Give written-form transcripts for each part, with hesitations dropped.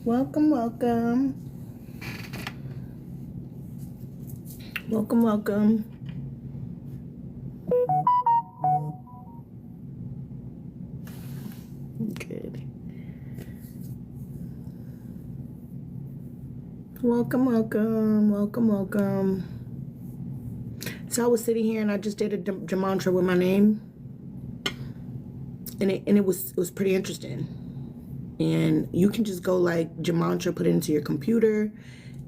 Welcome, welcome. Welcome, welcome. Good. Welcome, welcome. Welcome, welcome. So I was sitting here and I just did a gematria with my name. And it was pretty interesting. And you can just go like gematria, put it into your computer.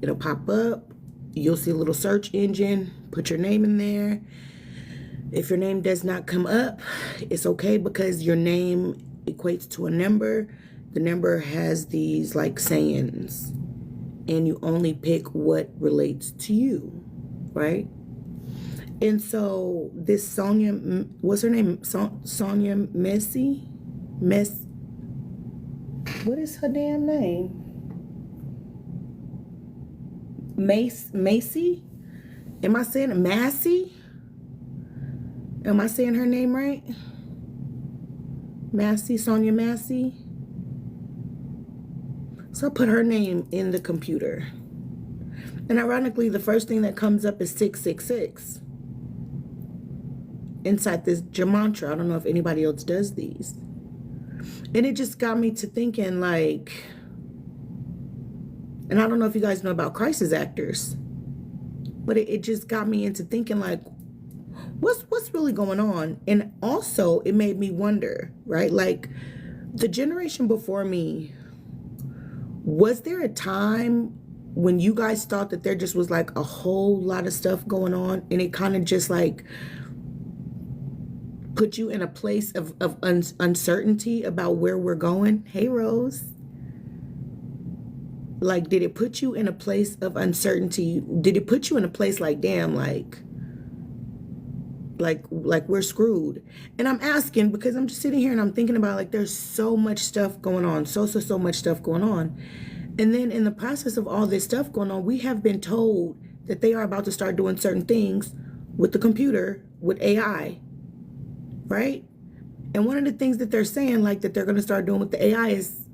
It'll pop up. You'll see a little search engine. Put your name in there. If your name does not come up, it's okay because your name equates to a number. The number has these like sayings, and you only pick what relates to you, right? And so this Sonia, what's her name? Sonia Messi? What is her damn name? Macy? Am I saying it? Massey? Am I saying her name right? Massey, Sonia Massey. So I put her name in the computer. And ironically, the first thing that comes up is 666. Inside this gematria. I don't know if anybody else does these. And it just got me to thinking like, and I don't know if you guys know about crisis actors, but it just got me into thinking like, what's really going on? And also it made me wonder, right? Like the generation before me, was there a time when you guys thought that there just was like a whole lot of stuff going on and it kind of just like put you in a place of uncertainty about where we're going? Hey, Rose. Like, did it put you in a place of uncertainty? Did it put you in a place like, damn, like we're screwed? And I'm asking because I'm just sitting here and I'm thinking about like there's so much stuff going on, so much stuff going on. And then in the process of all this stuff going on, we have been told that they are about to start doing certain things with the computer, with AI, right? And one of the things that they're saying like that they're going to start doing with the AI is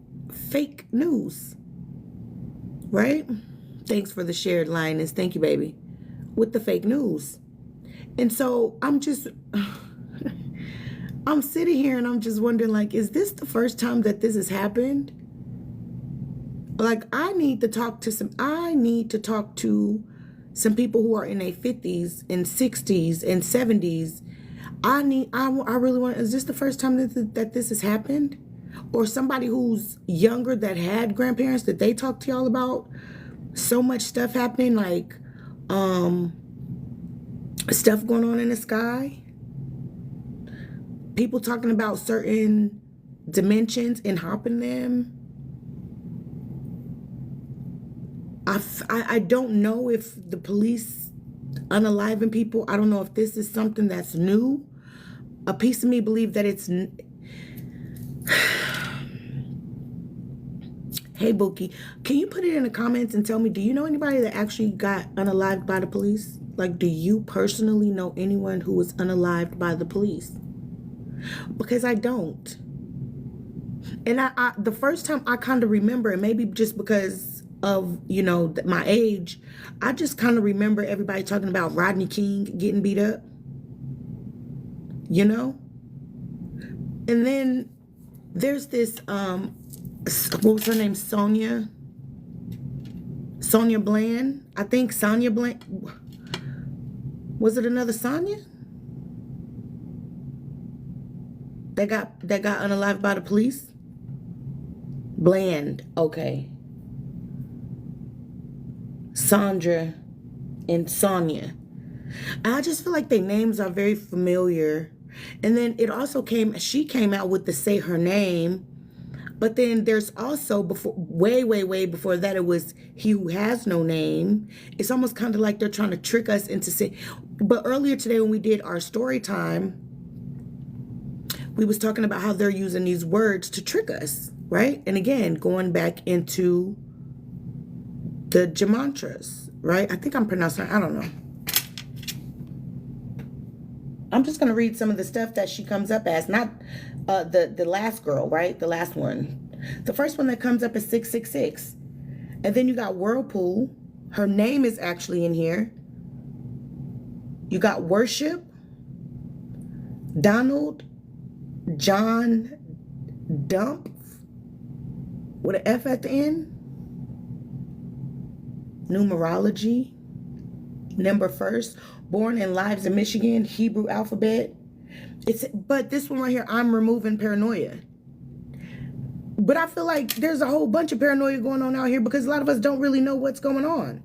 fake news, right? Thanks for the shared line, is thank you, baby, with the fake news. And so I'm sitting here and I'm just wondering like, is this the first time that this has happened? Like I need to talk to some people who are in their 50s and 60s and 70s. I really want, is this the first time that this has happened? Or somebody who's younger that had grandparents that they talk to y'all about so much stuff happening, like stuff going on in the sky, people talking about certain dimensions and hopping them. I don't know if the police unaliving people, I don't know if this is something that's new. A piece of me believe that it's Hey Bookie, can you put it in the comments and tell me, do you know anybody that actually got unalived by the police? Like, do you personally know anyone who was unalived by the police? Because I don't. And I the first time I kind of remember, and maybe just because of, you know, my age, I just kind of remember everybody talking about Rodney King getting beat up, you know? And then there's this, what was her name? Sonia Bland. I think Sonia Bland. Was it another Sonia that got unalived by the police? Bland. Okay. Sandra and Sonia. I just feel like their names are very familiar. And then it also she came out with the Say Her Name. But then there's also way before that, it was He Who Has No Name. It's almost kind of like they're trying to trick us into saying. But earlier today when we did our story time, we was talking about how they're using these words to trick us, right? And again, going back into the gematras, right? I think I'm pronouncing it, I don't know. I'm just going to read some of the stuff that she comes up as, not the last girl, right? The last one. The first one that comes up is 666. And then you got Whirlpool. Her name is actually in here. You got Worship, Donald John Dump with an F at the end. Numerology. Number first. Born in Lives in Michigan. Hebrew alphabet. But this one right here, I'm removing paranoia. But I feel like there's a whole bunch of paranoia going on out here because a lot of us don't really know what's going on.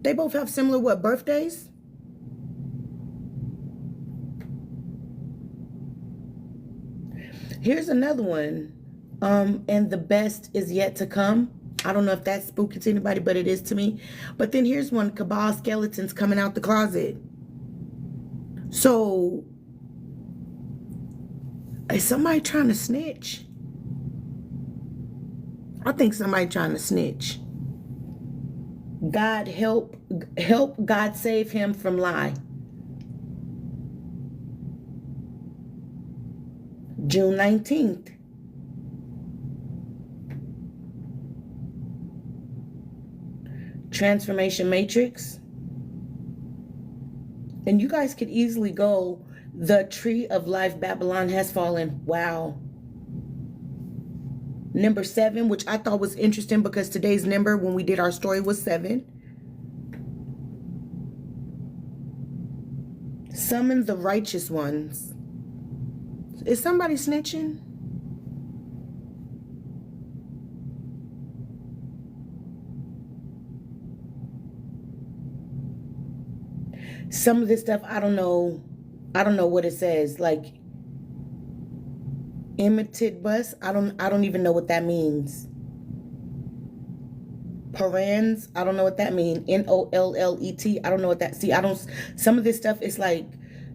They both have similar, what, birthdays? Here's another one. And the best is yet to come. I don't know if that's spooky to anybody, but it is to me. But then here's one, Cabal Skeletons coming out the closet. So, is somebody trying to snitch? I think somebody trying to snitch. God help God save him from lie. June 19th. Transformation Matrix. And you guys could easily go, the tree of life, Babylon has fallen. Wow. Number 7, which I thought was interesting because today's number when we did our story was 7. Summon the righteous ones. Is somebody snitching? Some of this stuff, I don't know what it says. Like, imitate bus, I don't even know what that means. Parens, I don't know what that means. NOLLET, I don't know what that. See, some of this stuff is like,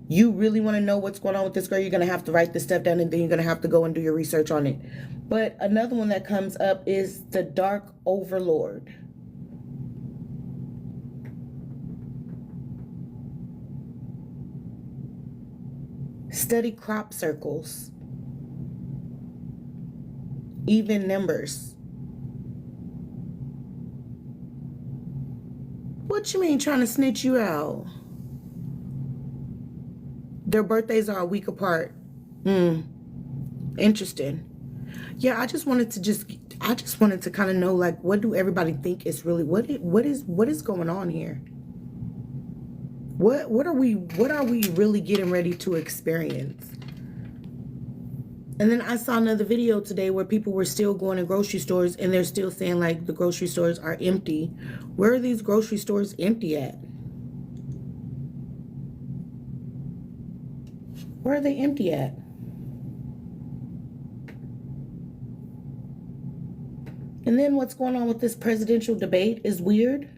you really want to know what's going on with this girl, you're going to have to write this stuff down and then you're going to have to go and do your research on it. But another one that comes up is the Dark Overlord. Study crop circles. Even numbers. What you mean trying to snitch you out? Their birthdays are a week apart. Interesting. Yeah, I just wanted to kind of know, like, what do everybody think is really what is going on here? What are we really getting ready to experience? And then I saw another video today where people were still going to grocery stores and they're still saying like the grocery stores are empty. Where are these grocery stores empty at? Where are they empty at? And then what's going on with this presidential debate is weird.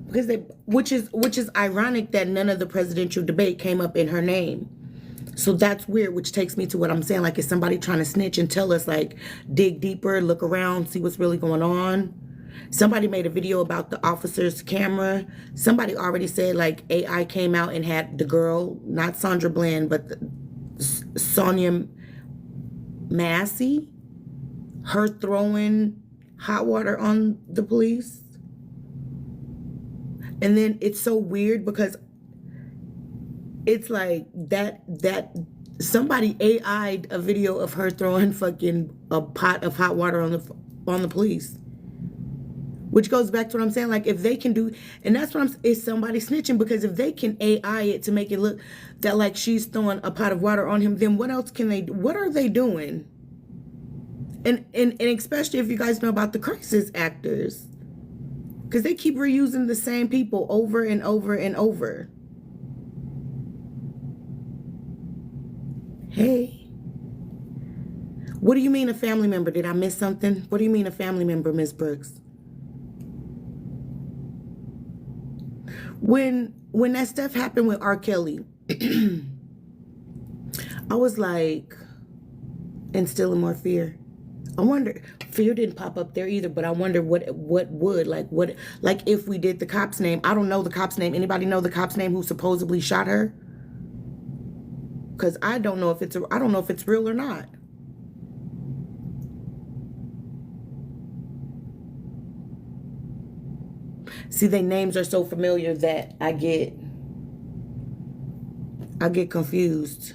Because which is ironic that none of the presidential debate came up in her name. So that's weird, which takes me to what I'm saying. Like, is somebody trying to snitch and tell us, like, dig deeper, look around, see what's really going on? Somebody made a video about the officer's camera. Somebody already said, like, AI came out and had the girl, not Sandra Bland, but Sonia Massey, her throwing hot water on the police. And then it's so weird because it's like that somebody AI'd a video of her throwing fucking a pot of hot water on the police. Which goes back to what I'm saying, like, if they can do, and that's what is somebody snitching, because if they can AI it to make it look that like she's throwing a pot of water on him, then what else can they do? What are they doing? And especially if you guys know about the crisis actors. Because they keep reusing the same people over and over and over. Hey. What do you mean a family member? Did I miss something? What do you mean a family member, Ms. Brooks? When that stuff happened with R. Kelly, I was like, instilling more fear. I wonder, fear didn't pop up there either, but I wonder what would, like if we did the cop's name. I don't know the cop's name. Anybody know the cop's name who supposedly shot her? because I don't know if it's real or not. See, their names are so familiar that I get confused.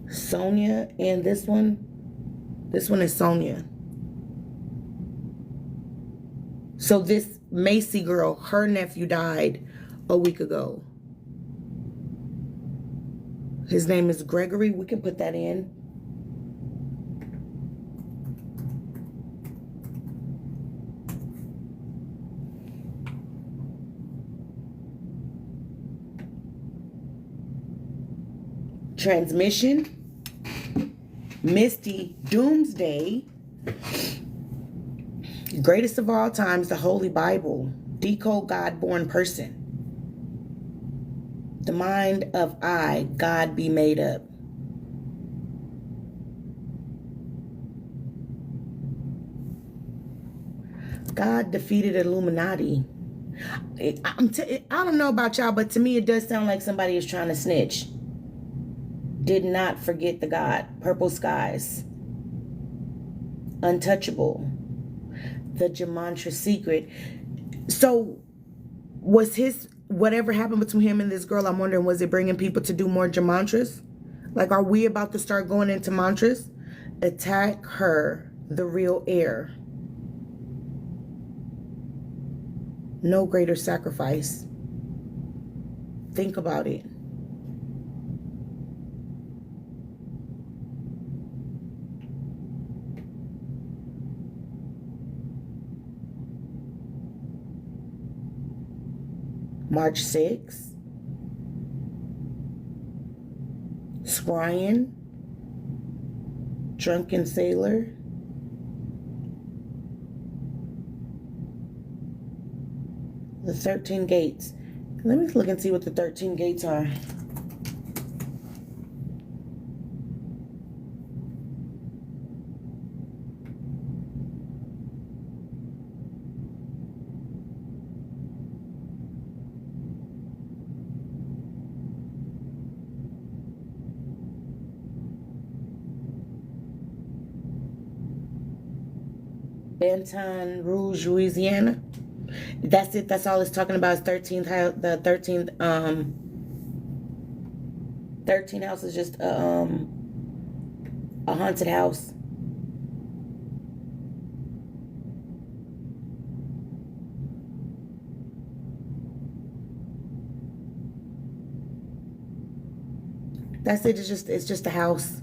Sonia and this one is Sonia. So this Macy girl, her nephew died a week ago. His name is Gregory. We can put that in. Transmission. Misty Doomsday. Greatest of all times, the Holy Bible. Decode God-born person. The mind of I, God be made up. God defeated Illuminati. I don't know about y'all, but to me it does sound like somebody is trying to snitch. Did not forget the God. Purple skies. Untouchable. The Gematria secret. So was his, whatever happened between him and this girl, I'm wondering, was it bringing people to do more Gematras? Like, are we about to start going into mantras? Attack her, the real heir. No greater sacrifice. Think about it. March 6th. Scryan. Drunken Sailor. The 13 gates. Let me look and see what the 13 gates are. Baton Rouge, Louisiana. That's it. That's all it's talking about. Is 13th house. The 13th house is just a haunted house. That's it. It's just a house.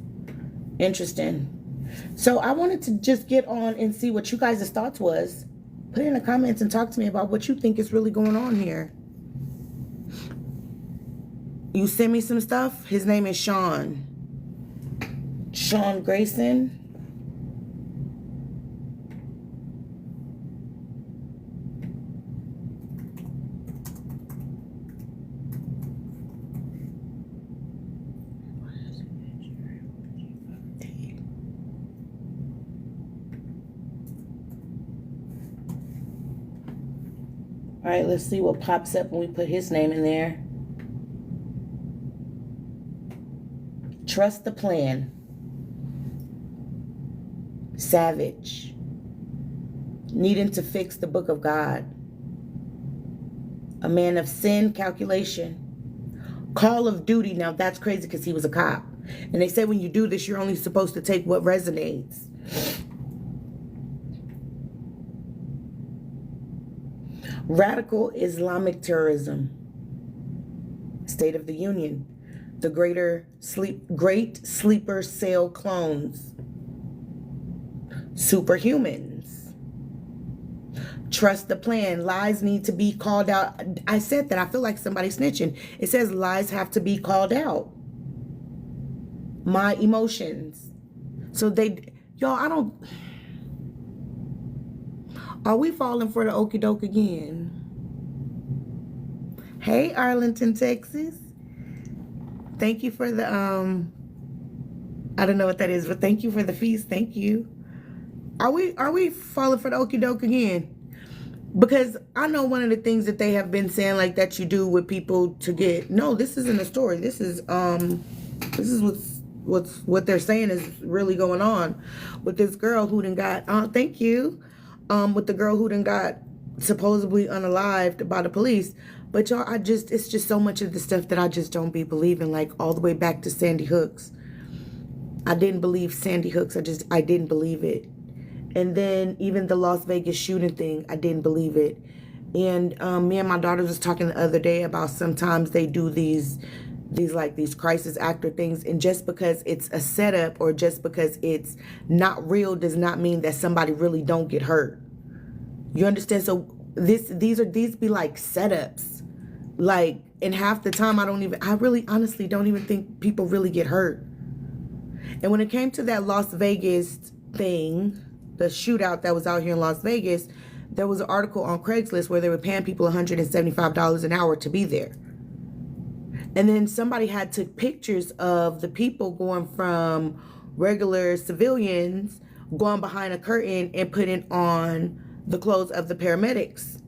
Interesting. So I wanted to just get on and see what you guys' thoughts was. Put in the comments and talk to me about what you think is really going on here. You send me some stuff. His name is Sean. Sean Grayson. All right, let's see what pops up when we put his name in there. Trust the plan. Savage. Needing to fix the book of God. A man of sin, calculation. Call of duty. Now that's crazy because he was a cop. And they say when you do this, you're only supposed to take what resonates. Radical Islamic terrorism. State of the Union. The great sleeper cell clones. Superhumans. Trust the plan. Lies need to be called out. I said that. I feel like somebody snitching. It says lies have to be called out. My emotions. So y'all, I don't... Are we falling for the okie doke again? Hey, Arlington, Texas. Thank you for the, I don't know what that is, but thank you for the feast. Thank you. Are we falling for the okie doke again? Because I know one of the things that they have been saying, like, that you do with people to get, no, this isn't a story. This is what they're saying is really going on with this girl who done got, thank you, with the girl who done got supposedly unalived by the police. But y'all, it's just so much of the stuff that I just don't be believing, like all the way back to Sandy Hooks. I didn't believe Sandy Hooks. I didn't believe it. And then even the Las Vegas shooting thing, I didn't believe it. And me and my daughter was talking the other day about sometimes they do these crisis actor things, and just because it's a setup or just because it's not real does not mean that somebody really don't get hurt. You understand? So these be like setups. Like, and half the time I really honestly don't even think people really get hurt. And when it came to that Las Vegas thing, the shootout that was out here in Las Vegas, there was an article on Craigslist where they were paying people $175 an hour to be there. And then somebody had took pictures of the people going from regular civilians going behind a curtain and putting on the clothes of the paramedics.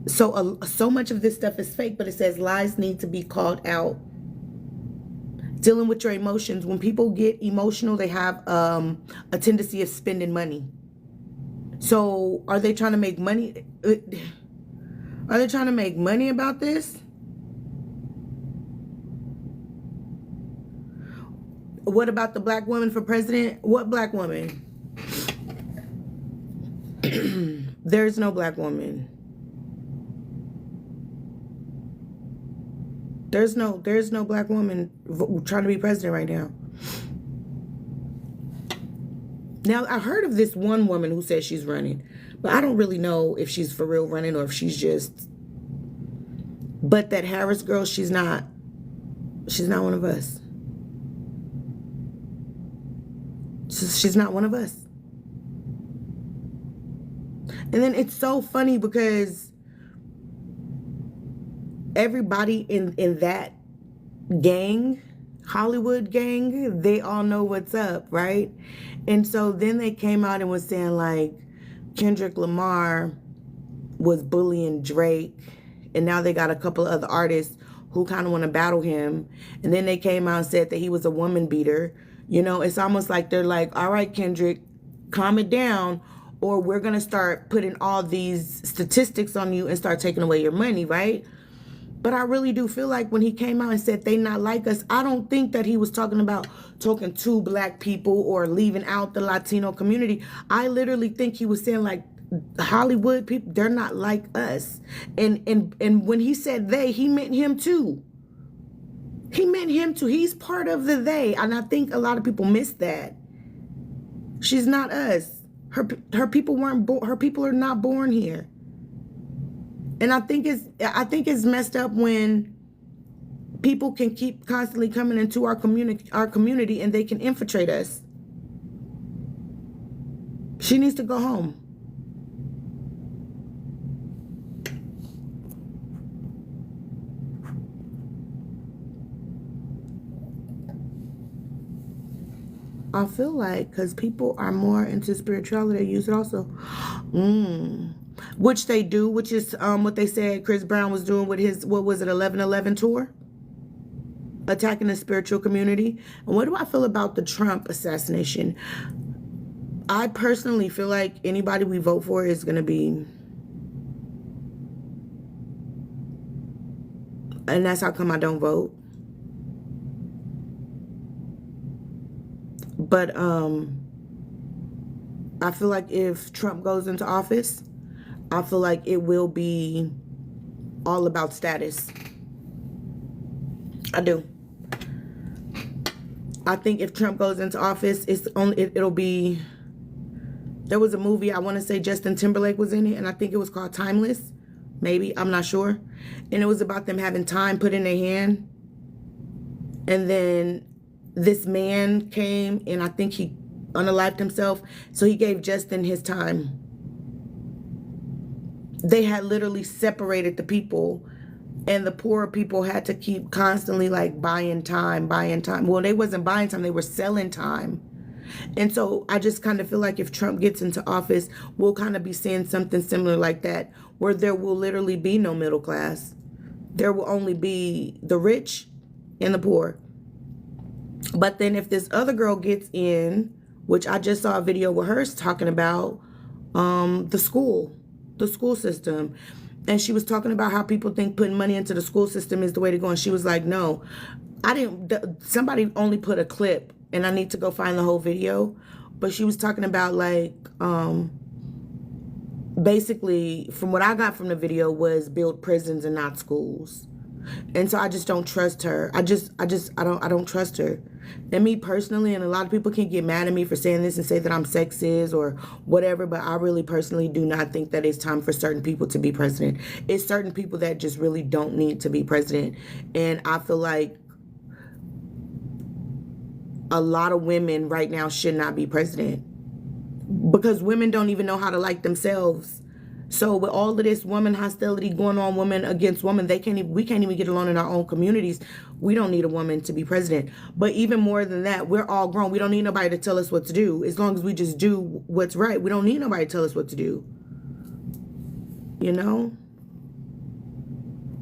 So much of this stuff is fake, but it says lies need to be called out. Dealing with your emotions. When people get emotional, they have a tendency of spending money. So are they trying to make money? Are they trying to make money about this? What about the black woman for president? What black woman? There's no black woman. There's no black woman trying to be president right now. Now, I heard of this one woman who says she's running, but I don't really know if she's for real running or if she's just. But that Harris girl, she's not one of us. She's not one of us. And then it's so funny because everybody in that gang, Hollywood gang, they all know what's up, right? And so then they came out and was saying like Kendrick Lamar was bullying Drake, and now they got a couple of other artists who kind of want to battle him. And then they came out and said that he was a woman beater. You know, it's almost like they're like, all right, Kendrick, calm it down, or we're going to start putting all these statistics on you and start taking away your money, right? But I really do feel like when he came out and said they not like us, I don't think that he was talking to black people or leaving out the Latino community. I literally think he was saying like Hollywood people, they're not like us. And when he said they, he meant him too. He meant him too. He's part of the they. And I think a lot of people miss that. She's not us. Her people weren't born. Her people are not born here. And I think it's messed up when people can keep constantly coming into our community and they can infiltrate us. She needs to go home. I feel like because people are more into spirituality, they use it also. Which they do, which is what they said Chris Brown was doing with his, what was it, 11/11 tour? Attacking the spiritual community. And what do I feel about the Trump assassination? I personally feel like anybody we vote for is going to be, and that's how come I don't vote. But I feel like if Trump goes into office, I feel like it will be all about status. I do. I think if Trump goes into office, it'll be. There was a movie, I want to say Justin Timberlake was in it, and I think it was called Timeless. Maybe, I'm not sure. And it was about them having time put in their hand. And then this man came, and I think he unalived himself. So he gave Justin his time. They had literally separated the people, and the poorer people had to keep constantly like buying time. Well, they wasn't buying time, they were selling time. And so I just kind of feel like if Trump gets into office, we'll kind of be seeing something similar like that, where there will literally be no middle class. There will only be the rich and the poor. But then if this other girl gets in, which I just saw a video with her talking about the school system. And she was talking about how people think putting money into the school system is the way to go. And she was like, no, somebody only put a clip, and I need to go find the whole video. But she was talking about like, basically from what I got from the video was build prisons and not schools. And so I just don't trust her. I don't trust her. And me personally, and a lot of people can get mad at me for saying this and say that I'm sexist or whatever, but I really personally do not think that it's time for certain people to be president. It's certain people that just really don't need to be president. And I feel like a lot of women right now should not be president, because women don't even know how to like themselves. So with all of this woman hostility going on, woman against woman, we can't even get along in our own communities. We don't need a woman to be president. But even more than that, we're all grown. We don't need nobody to tell us what to do. As long as we just do what's right, we don't need nobody to tell us what to do. You know?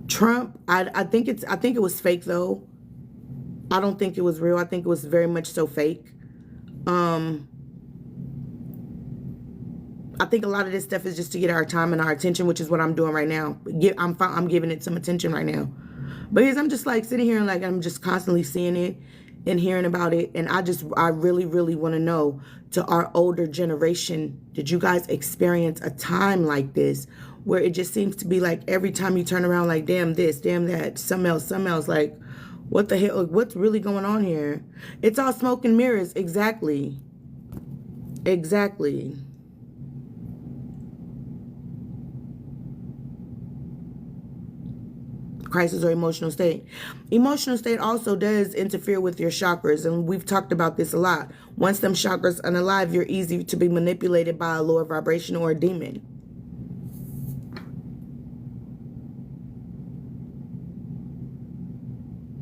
Trump, I think it was fake though. I don't think it was real. I think it was very much so fake. I think a lot of this stuff is just to get our time and our attention, which is what I'm doing right now. I'm giving it some attention right now. Because I'm just like sitting here and like I'm just constantly seeing it and hearing about it. And I really, really want to know, to our older generation, did you guys experience a time like this where it just seems to be like every time you turn around, like, damn this, damn that, something else, like, what the hell, what's really going on here? It's all smoke and mirrors. Exactly. Crisis or emotional state. Emotional state also does interfere with your chakras, and we've talked about this a lot. Once them chakras unalive, you're easy to be manipulated by a lower vibration or a demon.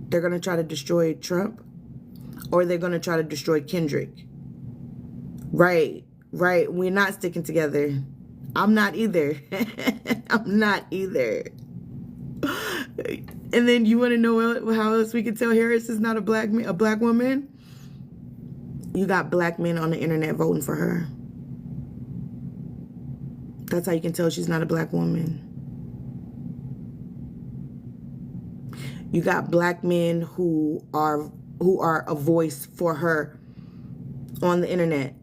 They're going to try to destroy Trump, or they're going to try to destroy Kendrick. Right. We're not sticking together. I'm not either. I'm not either. And then you want to know how else we can tell Harris is not a black woman? You got black men on the internet voting for her. That's how you can tell she's not a black woman. You got black men who are a voice for her on the internet.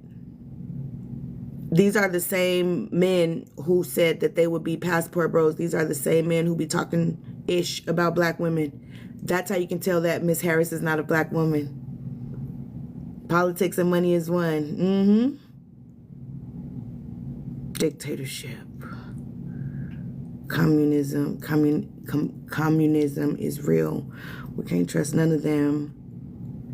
These are the same men who said that they would be passport bros. These are the same men who be talking ish about black women. That's how you can tell that Miss Harris is not a black woman. Politics and money is one. Dictatorship. Communism. Communism is real. We can't trust none of them.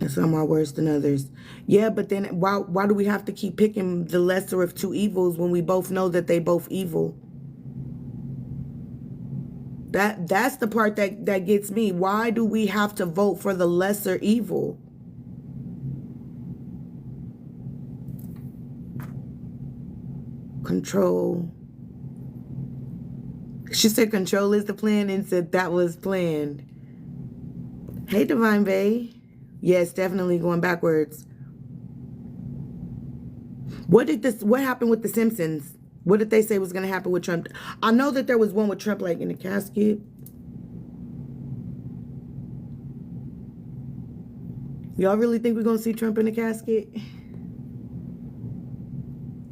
And some are worse than others. Yeah, but then why do we have to keep picking the lesser of two evils when we both know that they both evil? That's the part that gets me. Why do we have to vote for the lesser evil? Control. She said control is the plan and said that was planned. Hey, Divine Bay. Yes, definitely going backwards. What happened with The Simpsons? What did they say was going to happen with Trump? I know that there was one with Trump like in a casket. Y'all really think we're going to see Trump in a casket?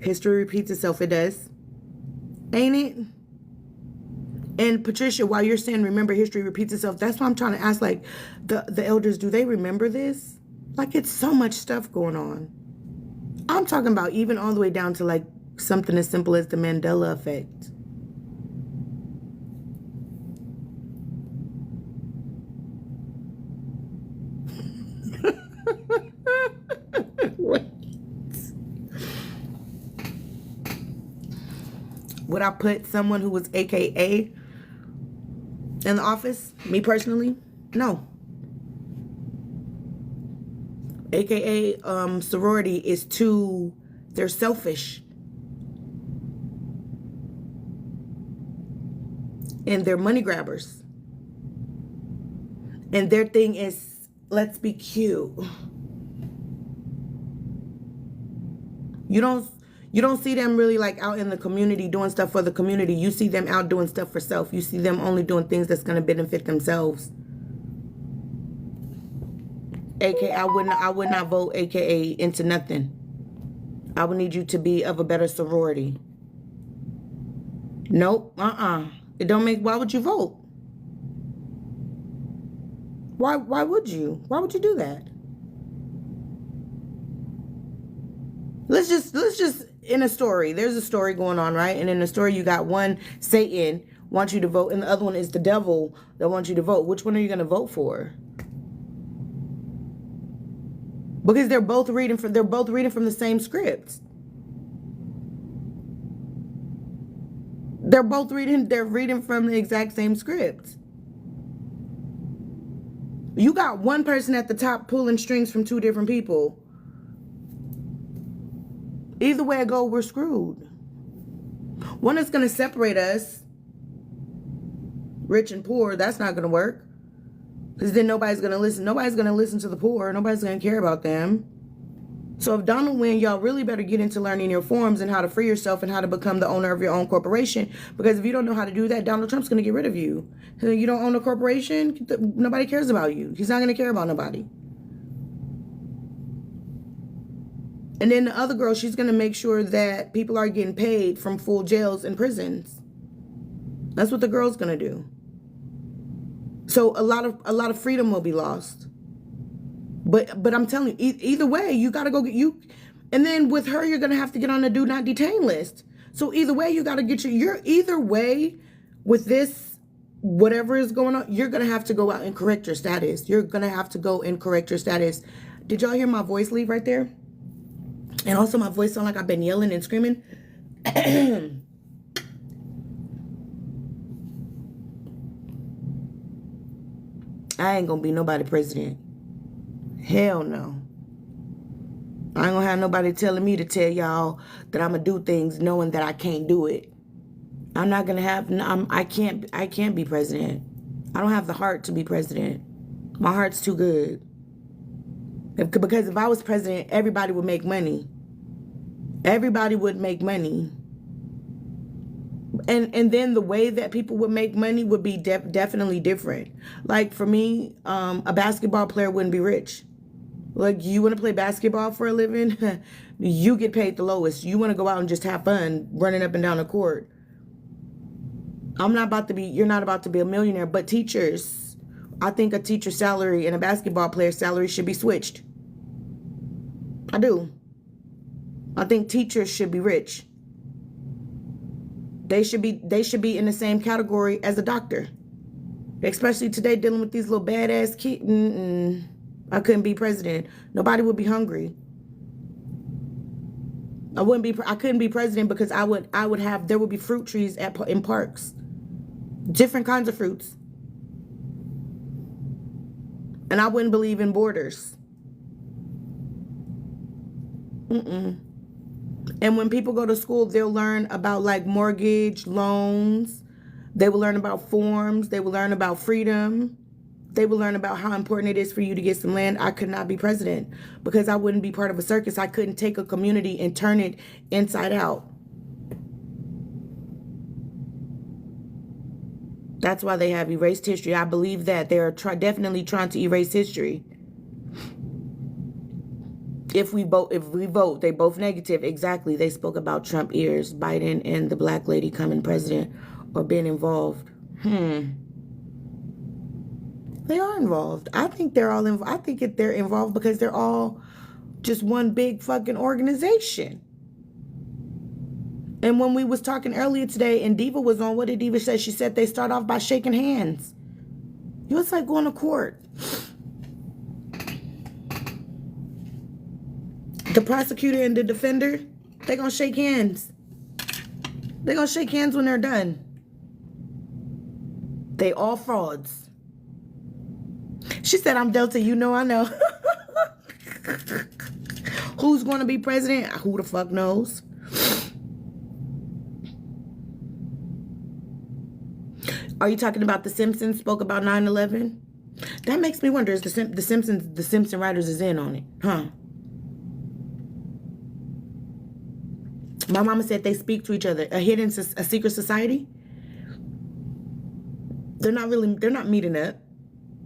History repeats itself. It does. Ain't it? And Patricia, while you're saying remember history repeats itself, that's why I'm trying to ask, like, the elders, do they remember this? Like, it's so much stuff going on. I'm talking about even all the way down to, like, something as simple as the Mandela effect. Wait. Would I put someone who was AKA in the office? Me personally? No. aka sorority, is too, they're selfish. And they're money grabbers. And their thing is, let's be cute. You don't see them really like out in the community doing stuff for the community. You see them out doing stuff for self. You see them only doing things that's going to benefit themselves. AKA, I would not vote AKA into nothing. I would need you to be of a better sorority. Nope, It don't make, why would you vote? Why would you? Why would you do that? Let's just in a story. There's a story going on, right? And in the story you got one, Satan wants you to vote, and the other one is the devil that wants you to vote. Which one are you going to vote for? Because they're both reading from the same script. They're reading from the exact same script. You got one person at the top pulling strings from two different people. Either way it go, we're screwed. One is going to separate us, rich and poor. That's not going to work. Because then nobody's going to listen. Nobody's going to listen to the poor. Nobody's going to care about them. So if Donald win, y'all really better get into learning your forms and how to free yourself and how to become the owner of your own corporation. Because if you don't know how to do that, Donald Trump's going to get rid of you. You don't own a corporation, nobody cares about you. He's not going to care about nobody. And then the other girl, she's going to make sure that people are getting paid from full jails and prisons. That's what the girl's going to do. So a lot of freedom will be lost. But I'm telling you, either way, you got to go get you. And then with her, you're going to have to get on the do not detain list. So either way, you got to get you're either way with this, whatever is going on, you're going to have to go out and correct your status. You're going to have to go and correct your status. Did y'all hear my voice leave right there? And also my voice sound like I've been yelling and screaming. I ain't gonna be nobody president. Hell no. I ain't gonna have nobody telling me to tell y'all that I'm gonna do things knowing that I can't do it. I'm not gonna have, I can't be president. I don't have the heart to be president. My heart's too good. Because if I was president, everybody would make money. Everybody would make money. And then the way that people would make money would be definitely different. Like for me, a basketball player wouldn't be rich. Like, you want to play basketball for a living? You get paid the lowest. You want to go out and just have fun running up and down the court. You're not about to be a millionaire, but teachers, I think a teacher's salary and a basketball player's salary should be switched. I do. I think teachers should be rich. They should be in the same category as a doctor. Especially today, dealing with these little badass kids. I couldn't be president. Nobody would be hungry. I couldn't be president because there would be fruit trees in parks. Different kinds of fruits. And I wouldn't believe in borders. And when people go to school, they'll learn about like mortgage, loans. They will learn about forms. They will learn about freedom. They will learn about how important it is for you to get some land. I could not be president because I wouldn't be part of a circus. I couldn't take a community and turn it inside out. That's why they have erased history. I believe that they're definitely trying to erase history. If we vote, they both negative. Exactly. They spoke about Trump ears, Biden and the black lady coming president or being involved. They are involved. I think they're all involved. I think they're involved because they're all just one big fucking organization. And when we was talking earlier today and Diva was on, what did Diva say? She said they start off by shaking hands. It's like going to court. The prosecutor and the defender, they're going to shake hands. They're going to shake hands when they're done. They all frauds. She said, I'm Delta, you know I know. Who's going to be president? Who the fuck knows? Are you talking about The Simpsons spoke about 9/11? That makes me wonder, is the Simpson writers is in on it, huh? My mama said they speak to each other. A secret society? They're not meeting up.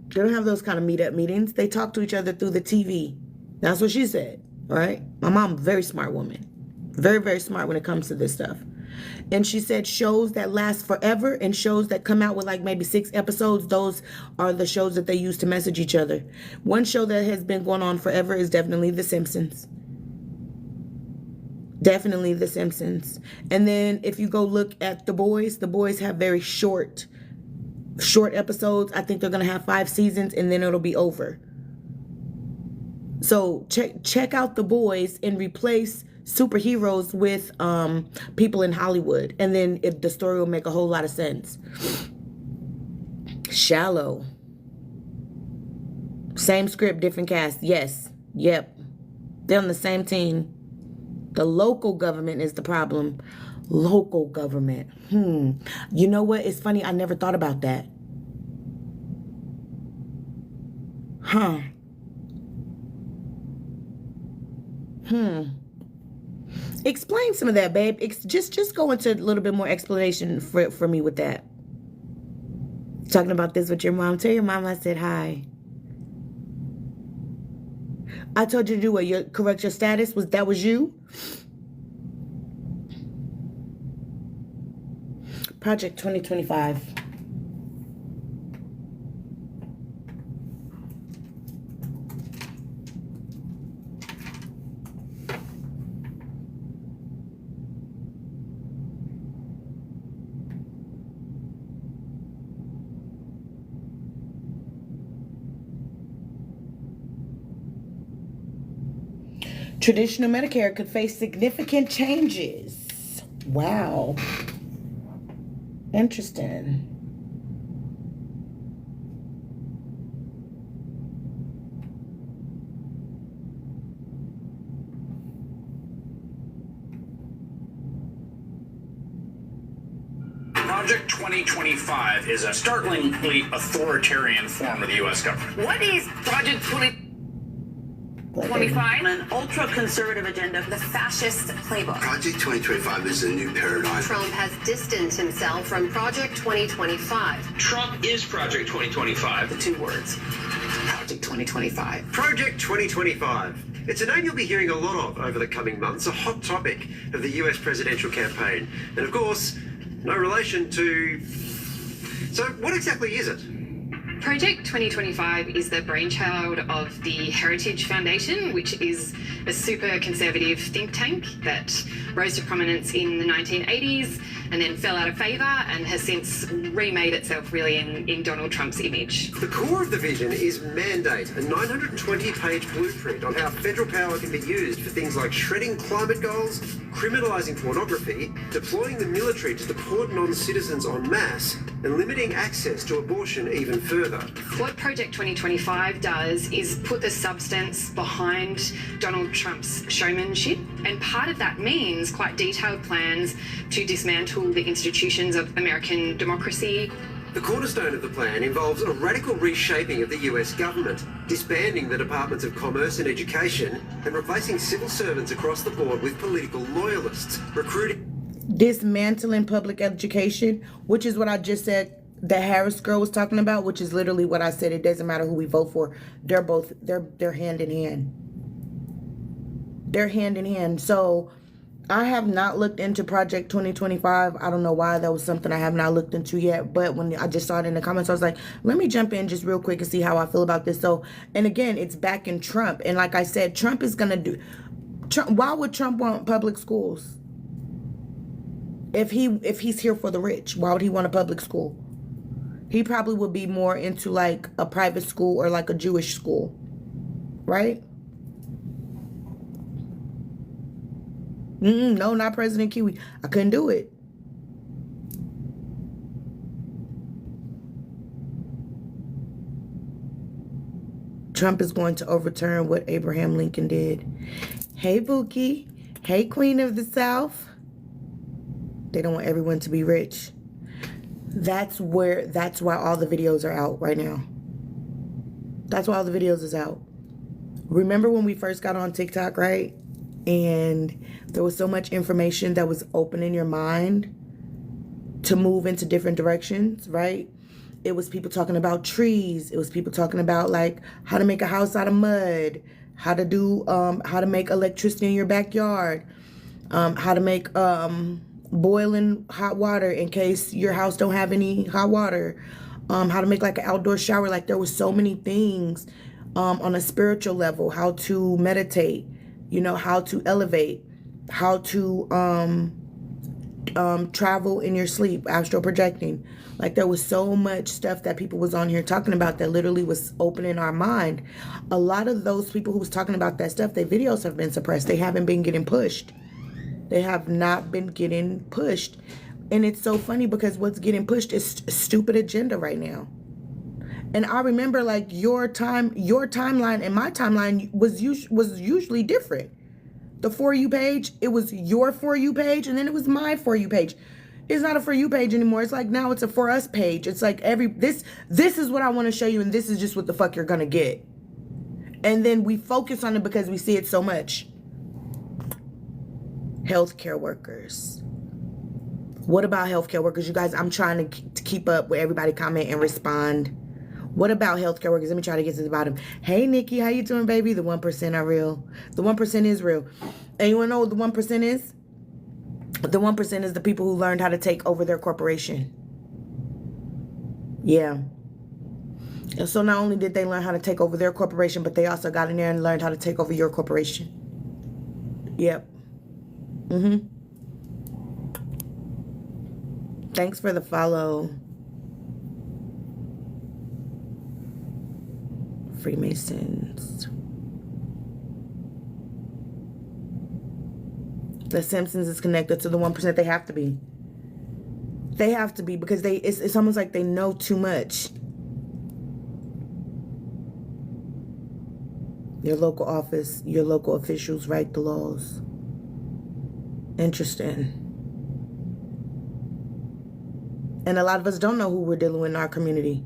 They don't have those kind of meet-up meetings. They talk to each other through the TV. That's what she said, all right? My mom, very smart woman. Very, very smart when it comes to this stuff. And she said shows that last forever and shows that come out with like maybe 6 episodes, those are the shows that they use to message each other. One show that has been going on forever is definitely The Simpsons. Definitely The Simpsons. And then if you go look at The Boys have very short episodes. I think they're going to have 5 seasons and then it'll be over. So check out The Boys and replace superheroes with people in Hollywood, and then the story will make a whole lot of sense. Shallow. Same script, different cast. Yes. Yep. They're on the same team. The local government is the problem. Local government. You know what? It's funny. I never thought about that. Huh. Explain some of that, babe. Just go into a little bit more explanation for me with that. Talking about this with your mom. Tell your mom I said hi. I told you to do what? Correct your status? That was you? Project 2025. Traditional Medicare could face significant changes. Wow. Interesting. Project 2025 is a startlingly authoritarian form of the U.S. government. What is Project 2025? An ultra-conservative agenda. The fascist playbook. Project 2025 is a new paradigm. Trump has distanced himself from Project 2025. Trump is Project 2025. The 2 words. Project 2025. Project 2025. It's a name you'll be hearing a lot of over the coming months, a hot topic of the US presidential campaign. And of course, no relation to... So what exactly is it? Project 2025 is the brainchild of the Heritage Foundation, which is a super conservative think tank that rose to prominence in the 1980s and then fell out of favour and has since remade itself really in Donald Trump's image. The core of the vision is Mandate, a 920-page blueprint on how federal power can be used for things like shredding climate goals, criminalising pornography, deploying the military to deport non-citizens en masse, and limiting access to abortion even further. What Project 2025 does is put the substance behind Donald Trump's showmanship, and part of that means quite detailed plans to dismantle the institutions of American democracy. The cornerstone of the plan involves a radical reshaping of the US government, disbanding the Departments of Commerce and Education, and replacing civil servants across the board with political loyalists, recruiting... Dismantling public education, which is what I just said the Harris girl was talking about, which is literally what I said. It doesn't matter who we vote for. They're hand in hand. They're hand in hand. So I have not looked into Project 2025. I don't know why. That was something I have not looked into yet. But when I just saw it in the comments, I was like, let me jump in just real quick and see how I feel about this. So, and again, it's back in Trump. And like I said, Trump is going to do... Why would Trump want public schools? If he's here for the rich, why would he want a public school? He probably would be more into like a private school or like a Jewish school, right? No, not President Kiwi. I couldn't do it. Trump is going to overturn what Abraham Lincoln did. Hey, Bookie. Hey, Queen of the South. They don't want everyone to be rich. That's why all the videos are out right now. That's why all the videos is out. Remember when we first got on TikTok, right? And there was so much information that was opening your mind to move into different directions, right? It was people talking about trees. It was people talking about like how to make a house out of mud, how to make electricity in your backyard, how to make boiling hot water in case your house don't have any hot water, how to make like an outdoor shower. Like there was so many things on a spiritual level, how to meditate, how to elevate, how to travel in your sleep, astral projecting. Like there was so much stuff that people was on here talking about that literally was opening our mind. A lot of those people who was talking about that stuff, their videos have been suppressed. They haven't been getting pushed. They have not been getting pushed. And it's so funny because what's getting pushed is stupid agenda right now. And I remember like your timeline and my timeline was usually different. The For You page, it was your For You page, and then it was my For You page. It's not a For You page anymore. It's like now it's a For Us page. It's like this is what I want to show you, and this is just what the fuck you're gonna get. And then we focus on it because we see it so much. Healthcare workers. What about healthcare workers? You guys, I'm trying to keep up with everybody, comment and respond. What about healthcare workers? Let me try to get to the bottom. Hey, Nikki, how you doing, baby? The 1% are real. The 1% is real. And you want to know what the 1% is? The 1% is the people who learned how to take over their corporation. Yeah. And so not only did they learn how to take over their corporation, but they also got in there and learned how to take over your corporation. Yep. Thanks for the follow. Freemasons. The Simpsons is connected to the 1%. They have to be. They have to be because it's almost like they know too much. Your local office, your local officials write the laws. Interesting. And a lot of us don't know who we're dealing with in our community.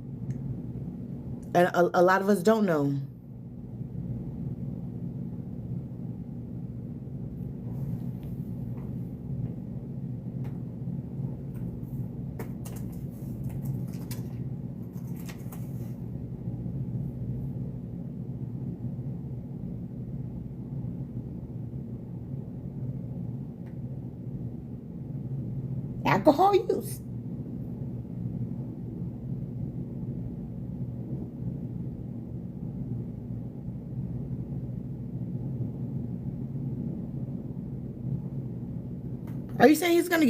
And a lot of us don't know. Alcohol use. Are you saying he's gonna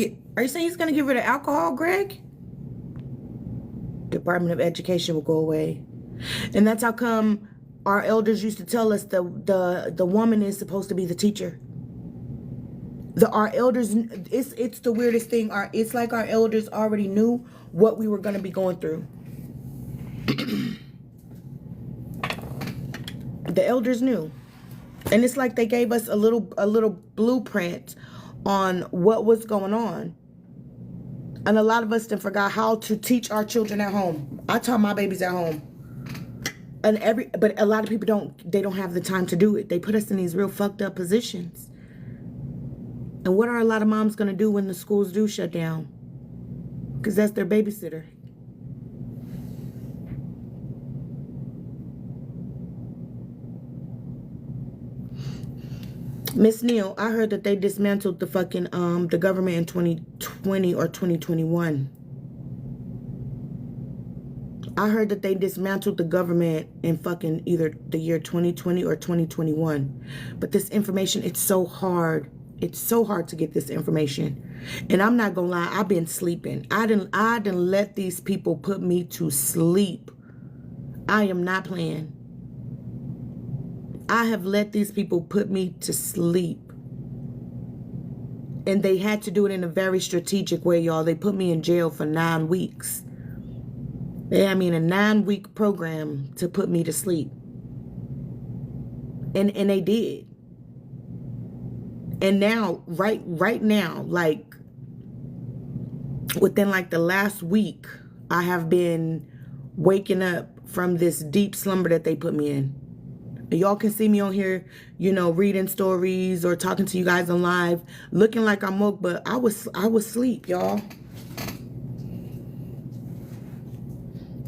get rid of alcohol, Greg? Department of Education will go away. And that's how come our elders used to tell us the woman is supposed to be the teacher. Our elders, it's the weirdest thing. It's like our elders already knew what we were gonna be going through. The elders knew. And it's like they gave us a little blueprint on what was going on. And a lot of us then forgot how to teach our children at home. I taught my babies at home. But a lot of people don't have the time to do it. They put us in these real fucked up positions. And what are a lot of moms going to do when the schools do shut down? Because that's their babysitter. Miss Neal, I heard that they dismantled the fucking the government in 2020 or 2021. I heard that they dismantled the government in fucking either the year 2020 or 2021. But this information, it's so hard. It's so hard to get this information. And I'm not gonna lie, I've been sleeping. I didn't let these people put me to sleep. I am not playing. I have let these people put me to sleep. And they had to do it in a very strategic way, y'all. They put me in jail for 9 weeks. They had me in a 9-week program to put me to sleep. And they did. And now, right now, like within like the last week, I have been waking up from this deep slumber that they put me in. Y'all can see me on here, you know, reading stories or talking to you guys on live, looking like I'm woke, but I was asleep, y'all.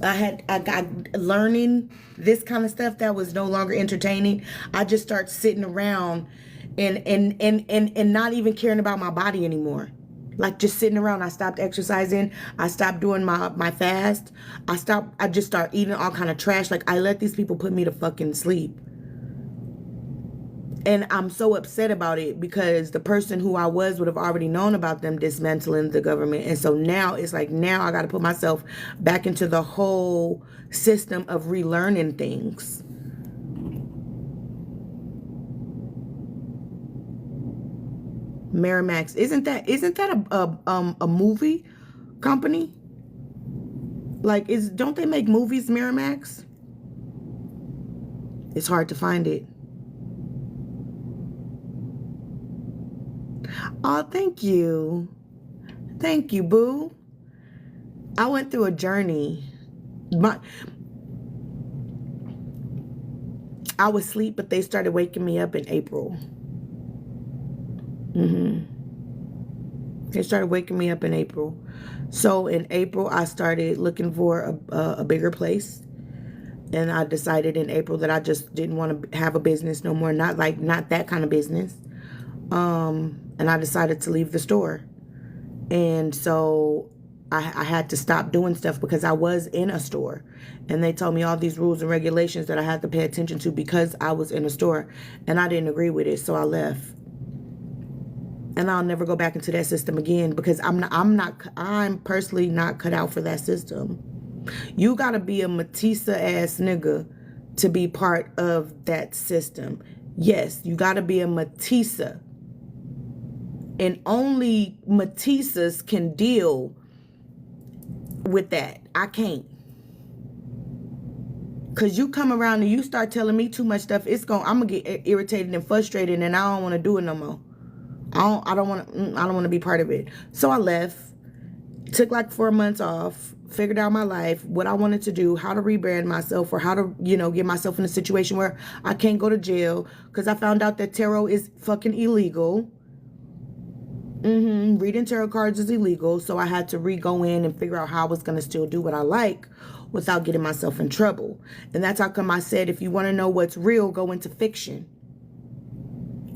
I got learning this kind of stuff that was no longer entertaining. I just start sitting around and not even caring about my body anymore. Like just sitting around. I stopped exercising. I stopped doing my fast. I just start eating all kind of trash. Like I let these people put me to fucking sleep. And I'm so upset about it because the person who I was would have already known about them dismantling the government. And so now it's like, now I got to put myself back into the whole system of relearning things. Miramax, isn't that a movie company? Like, don't they make movies, Miramax? It's hard to find it. Oh, thank you. Thank you, boo. I went through a journey. I was asleep, but they started waking me up in April. They started waking me up in April. So in April, I started looking for a bigger place. And I decided in April that I just didn't want to have a business no more. Not that kind of business. And I decided to leave the store. And so I had to stop doing stuff because I was in a store. And they told me all these rules and regulations that I had to pay attention to because I was in a store. And I didn't agree with it, so I left. And I'll never go back into that system again because I'm personally not cut out for that system. You gotta be a Matissa ass nigga to be part of that system. Yes, you gotta be a Matissa. And only Matissas can deal with that. I can't. Cause you come around and you start telling me too much stuff, I'm gonna get irritated and frustrated, and I don't want to do it no more. I don't want to be part of it. So I left. Took like 4 months off. Figured out my life, what I wanted to do, how to rebrand myself, or how to, get myself in a situation where I can't go to jail. Cause I found out that tarot is fucking illegal. Reading tarot cards is illegal. So I had to go in and figure out how I was going to still do what I like without getting myself in trouble. And that's how come I said, if you want to know what's real, go into fiction.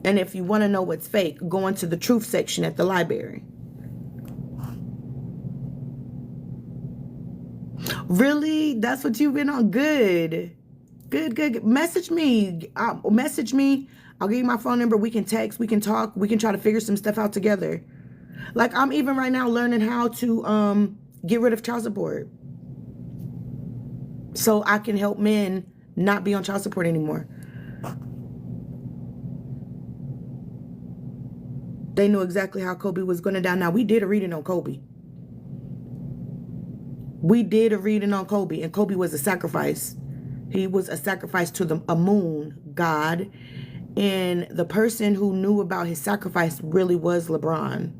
And if you want to know what's fake, go into the truth section at the library. Really? That's what you've been on? Good. Good. Message me. I'll give you my phone number. We can text. We can talk. We can try to figure some stuff out together. Like, I'm even right now learning how to get rid of child support. So I can help men not be on child support anymore. They knew exactly how Kobe was going to die. Now, we did a reading on Kobe. And Kobe was a sacrifice. He was a sacrifice to a moon god. And the person who knew about his sacrifice really was LeBron.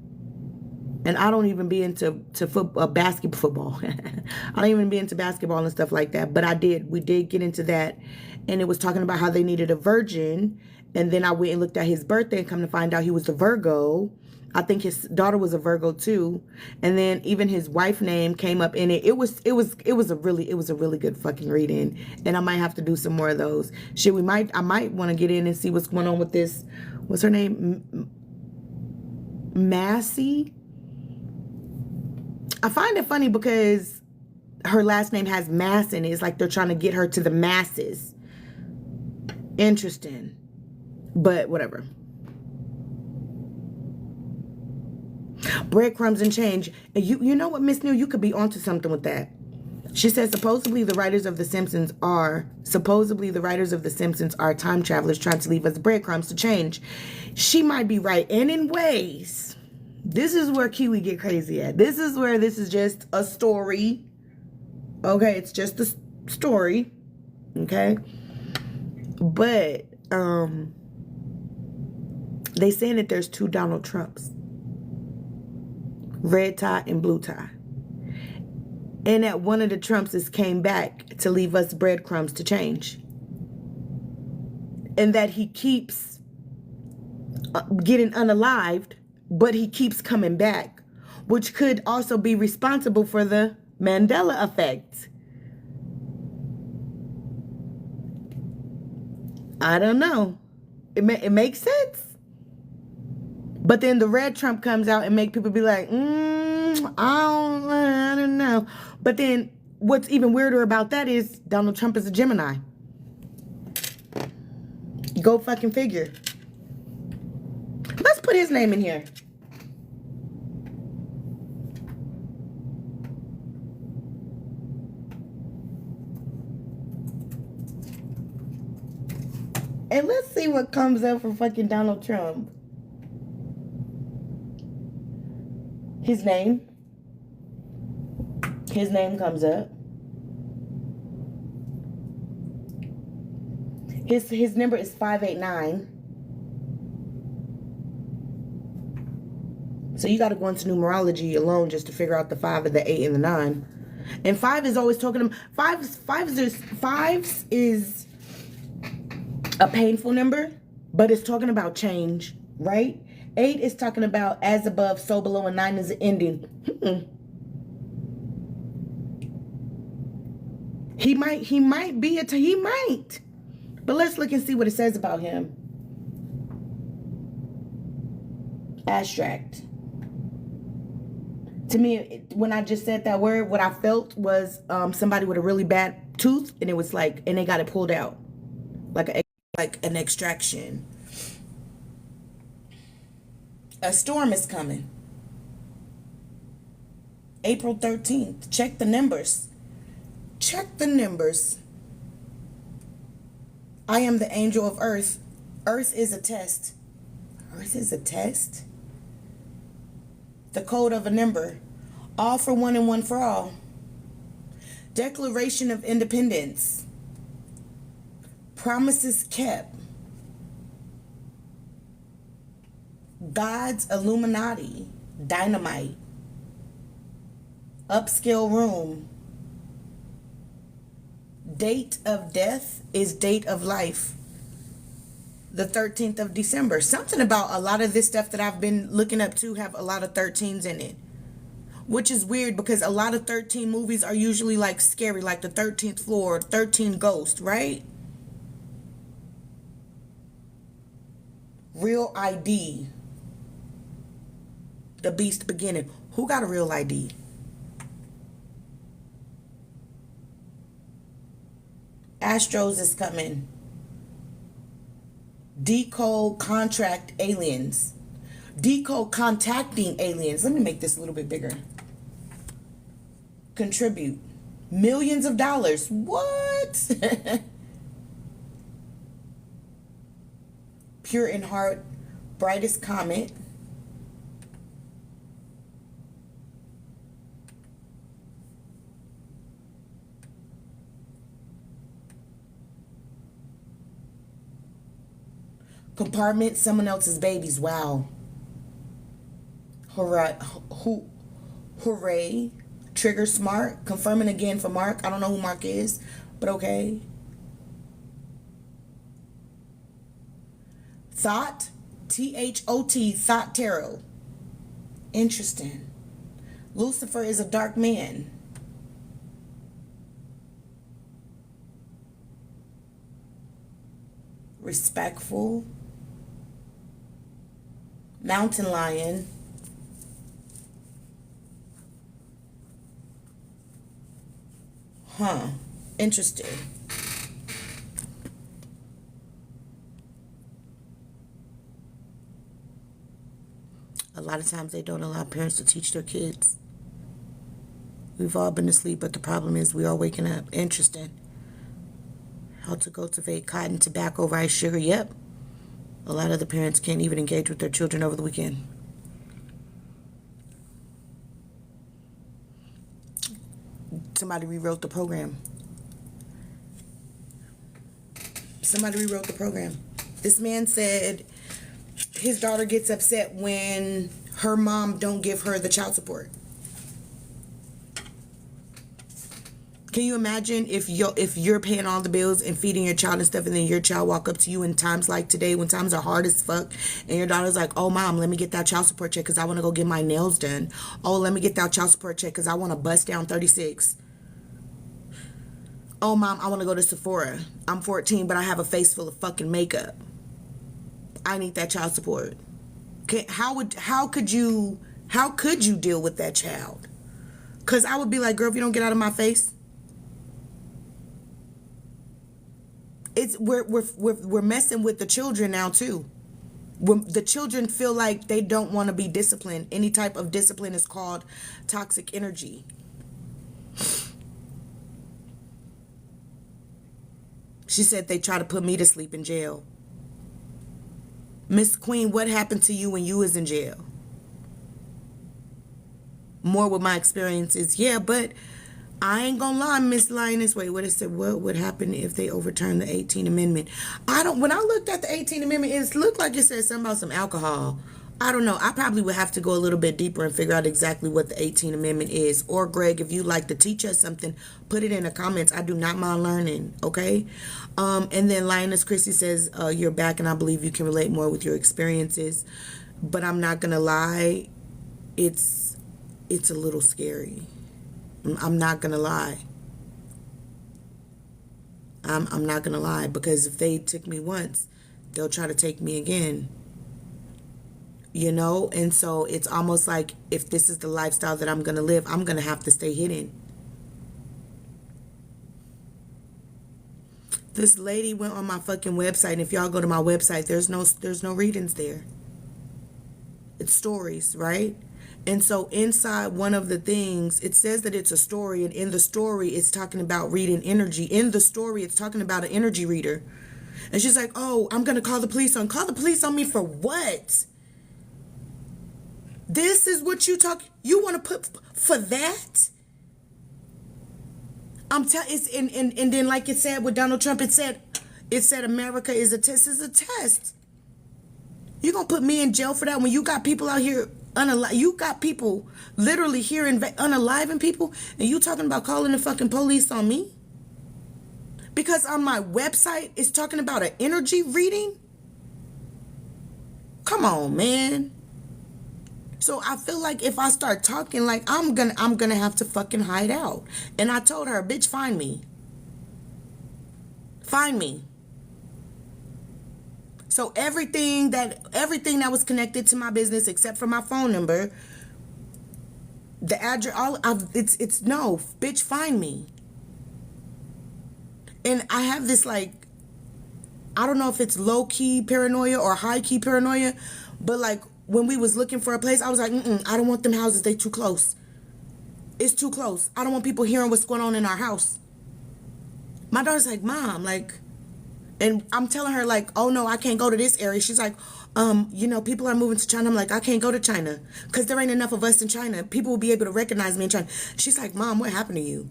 And I don't even be into basketball. I don't even be into basketball and stuff like that. But we did get into that. And it was talking about how they needed a virgin. And then I went and looked at his birthday and come to find out he was a Virgo. I think his daughter was a Virgo too. And then even his wife name came up in it. It was a really good fucking reading. And I might have to do some more of those. I might want to get in and see what's going on with this. What's her name? Massey. I find it funny because her last name has mass in it. It's like they're trying to get her to the masses. Interesting. But whatever. Breadcrumbs and change. You know what, Miss New? You could be onto something with that. She says supposedly the writers of The Simpsons are time travelers trying to leave us breadcrumbs to change. She might be right. And in ways, this is where Kiwi get crazy at. This is where this is just a story. Okay, it's just a story. Okay? But they saying that there's 2 Donald Trumps. Red tie and blue tie. And that one of the Trumpses came back to leave us breadcrumbs to change. And that he keeps getting unalived, but he keeps coming back, which could also be responsible for the Mandela effect. I don't know. It makes sense. But then the red Trump comes out and make people be like, I don't know. But then what's even weirder about that is Donald Trump is a Gemini. Go fucking figure. Let's put his name in here. And let's see what comes up for fucking Donald Trump. His name comes up. His number is 589. So you got to go into numerology alone just to figure out the 5 and the 8 and the 9. And 5 is always talking to fives is a painful number, but it's talking about change, right? 8 is talking about as above, so below, and 9 is an ending. He might. But let's look and see what it says about him. Abstract. To me, when I just said that word, what I felt was somebody with a really bad tooth, and it was like, and they got it pulled out, like an extraction. A storm is coming. April 13th. Check the numbers. Check the numbers. I am the angel of earth. Earth is a test. Earth is a test? The code of a number. All for one and one for all. Declaration of Independence. Promises kept. God's Illuminati. Dynamite. Upscale room. Date of death is date of life. The 13th of December. Something about a lot of this stuff that I've been looking up to have a lot of 13s in it. Which is weird because a lot of 13 movies are usually like scary, like the 13th floor, 13 Ghost, right? Real ID. The Beast Beginning. Who got a real ID? Astros is coming. Decode contract aliens. Decode contacting aliens. Let me make this a little bit bigger. Contribute. Millions of dollars. What? Pure in heart. Brightest comet. Compartment, someone else's babies. Wow. Hooray. Hooray. Trigger smart. Confirming again for Mark. I don't know who Mark is, but okay. Thought. T-H-O-T. Thought tarot. Interesting. Lucifer is a dark man. Respectful. Mountain lion. Huh. Interesting. A lot of times they don't allow parents to teach their kids. We've all been asleep, but the problem is we are waking up. Interesting. How to cultivate cotton, tobacco, rice, sugar. Yep. A lot of the parents can't even engage with their children over the weekend. Somebody rewrote the program. Somebody rewrote the program. This man said his daughter gets upset when her mom don't give her the child support. Can you imagine if you're paying all the bills and feeding your child and stuff, and then your child walk up to you in times like today when times are hard as fuck, and your daughter's like, oh mom, let me get that child support check because I want to go get my nails done. Oh, let me get that child support check because I want to bust down 36. Oh mom, I want to go to Sephora. I'm 14 but I have a face full of fucking makeup. I need that child support. How could you deal with that child? Because I would be like, girl, if you don't get out of my face. We're messing with the children now too. The children feel like they don't want to be disciplined. Any type of discipline is called toxic energy. She said they try to put me to sleep in jail. Miss Queen, what happened to you when you was in jail? More with my experiences. Yeah, but I ain't gonna lie, Miss Lioness. Wait, what it said? What would happen if they overturn the 18th Amendment? When I looked at the 18th Amendment, it looked like it said something about some alcohol. I don't know. I probably would have to go a little bit deeper and figure out exactly what the 18th Amendment is. Or Greg, if you'd like to teach us something, put it in the comments. I do not mind learning, okay? And then Lioness Chrissy says, you're back and I believe you can relate more with your experiences. But I'm not gonna lie, it's a little scary. I'm not gonna lie. I'm not gonna lie, because if they took me once, they'll try to take me again. You know, and so it's almost like if this is the lifestyle that I'm gonna live, I'm gonna have to stay hidden. This lady went on my fucking website, and if y'all go to my website, there's no readings there. It's stories, right? And so inside one of the things, it says that it's a story, and in the story, it's talking about reading energy. In the story, it's talking about an energy reader. And she's like, oh, I'm going to call the police on. Call the police on me for what? This is what you want to put for that? And then like it said with Donald Trump, it said America is a test. It's a test. You're going to put me in jail for that when you got people out here you got people literally here unaliving people, and you talking about calling the fucking police on me? Because on my website it's talking about an energy reading? Come on, man. So I feel like if I start talking, like I'm gonna have to fucking hide out. And I told her, bitch, find me. Find me. So everything that was connected to my business, except for my phone number, the address, it's no, bitch, find me. And I have this, like, I don't know if it's low key paranoia or high key paranoia, but like when we was looking for a place, I was like, I don't want them houses. They too close. It's too close. I don't want people hearing what's going on in our house. My daughter's like, Mom, like. And I'm telling her, like, oh, no, I can't go to this area. She's like, people are moving to China. I'm like, I can't go to China because there ain't enough of us in China. People will be able to recognize me in China. She's like, Mom, what happened to you?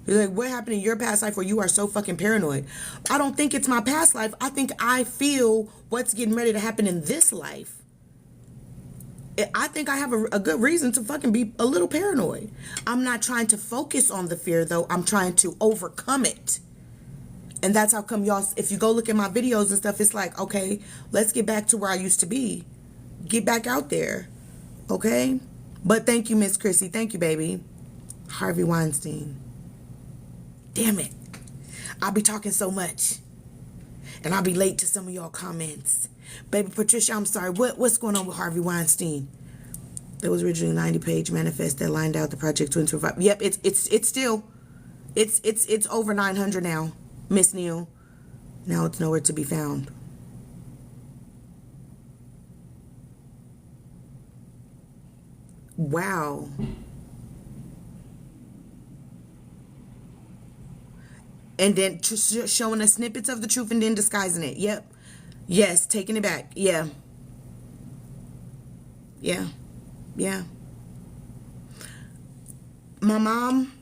You're like, what happened in your past life where you are so fucking paranoid? I don't think it's my past life. I think I feel what's getting ready to happen in this life. I think I have a good reason to fucking be a little paranoid. I'm not trying to focus on the fear, though. I'm trying to overcome it. And that's how come y'all, if you go look at my videos and stuff, it's like, okay, let's get back to where I used to be. Get back out there. Okay? But thank you, Miss Chrissy. Thank you, baby. Harvey Weinstein. Damn it. I'll be talking so much. And I'll be late to some of y'all comments. Baby Patricia, I'm sorry. What's going on with Harvey Weinstein? There was originally a 90-page manifest that lined out the Project 2025. Yep, it's still, it's over 900 now. Miss Neal, now it's nowhere to be found. Wow. And then showing us snippets of the truth and then disguising it. Yep. Yes, taking it back. Yeah. Yeah. Yeah. My mom,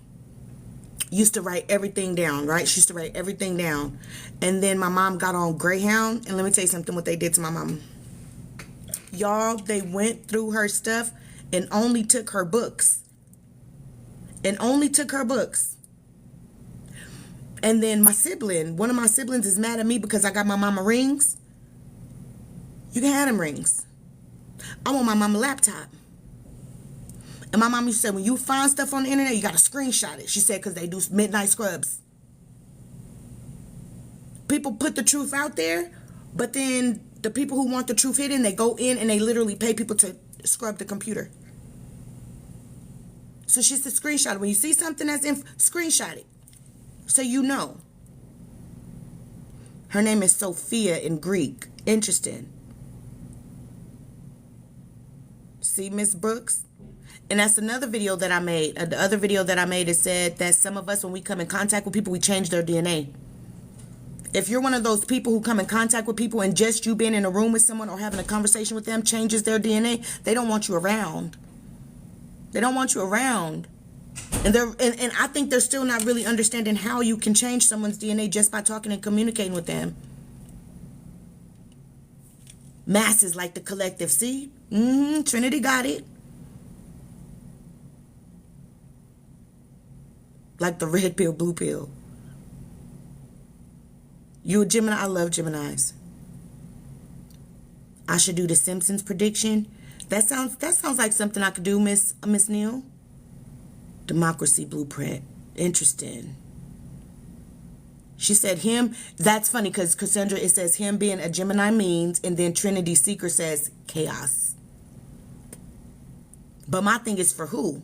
used to write everything down, right? She used to write everything down. And then my mom got on Greyhound, and let me tell you something what they did to my mom. Y'all, they went through her stuff and only took her books. And only took her books. And then my sibling, one of my siblings is mad at me because I got my mama rings. You can have them rings. I want my mama laptop. And my mom used to say, when you find stuff on the internet, you got to screenshot it. She said, because they do midnight scrubs. People put the truth out there, but then the people who want the truth hidden, they go in and they literally pay people to scrub the computer. So she said, screenshot it. When you see something that's screenshot it. So you know. Her name is Sophia in Greek. Interesting. See, Miss Brooks? And that's another video that I made. The other video that I made, it said that some of us, when we come in contact with people, we change their DNA. If you're one of those people who come in contact with people and just you being in a room with someone or having a conversation with them changes their DNA, they don't want you around. They don't want you around. And I think they're still not really understanding how you can change someone's DNA just by talking and communicating with them. Masses like the collective. See? Trinity got it. Like the red pill, blue pill. You a Gemini? I love Geminis. I should do the Simpsons prediction. That sounds like something I could do, Miss Neal. Democracy blueprint. Interesting. She said him. That's funny because Cassandra, it says him being a Gemini means, and then Trinity Seeker says chaos. But my thing is for who?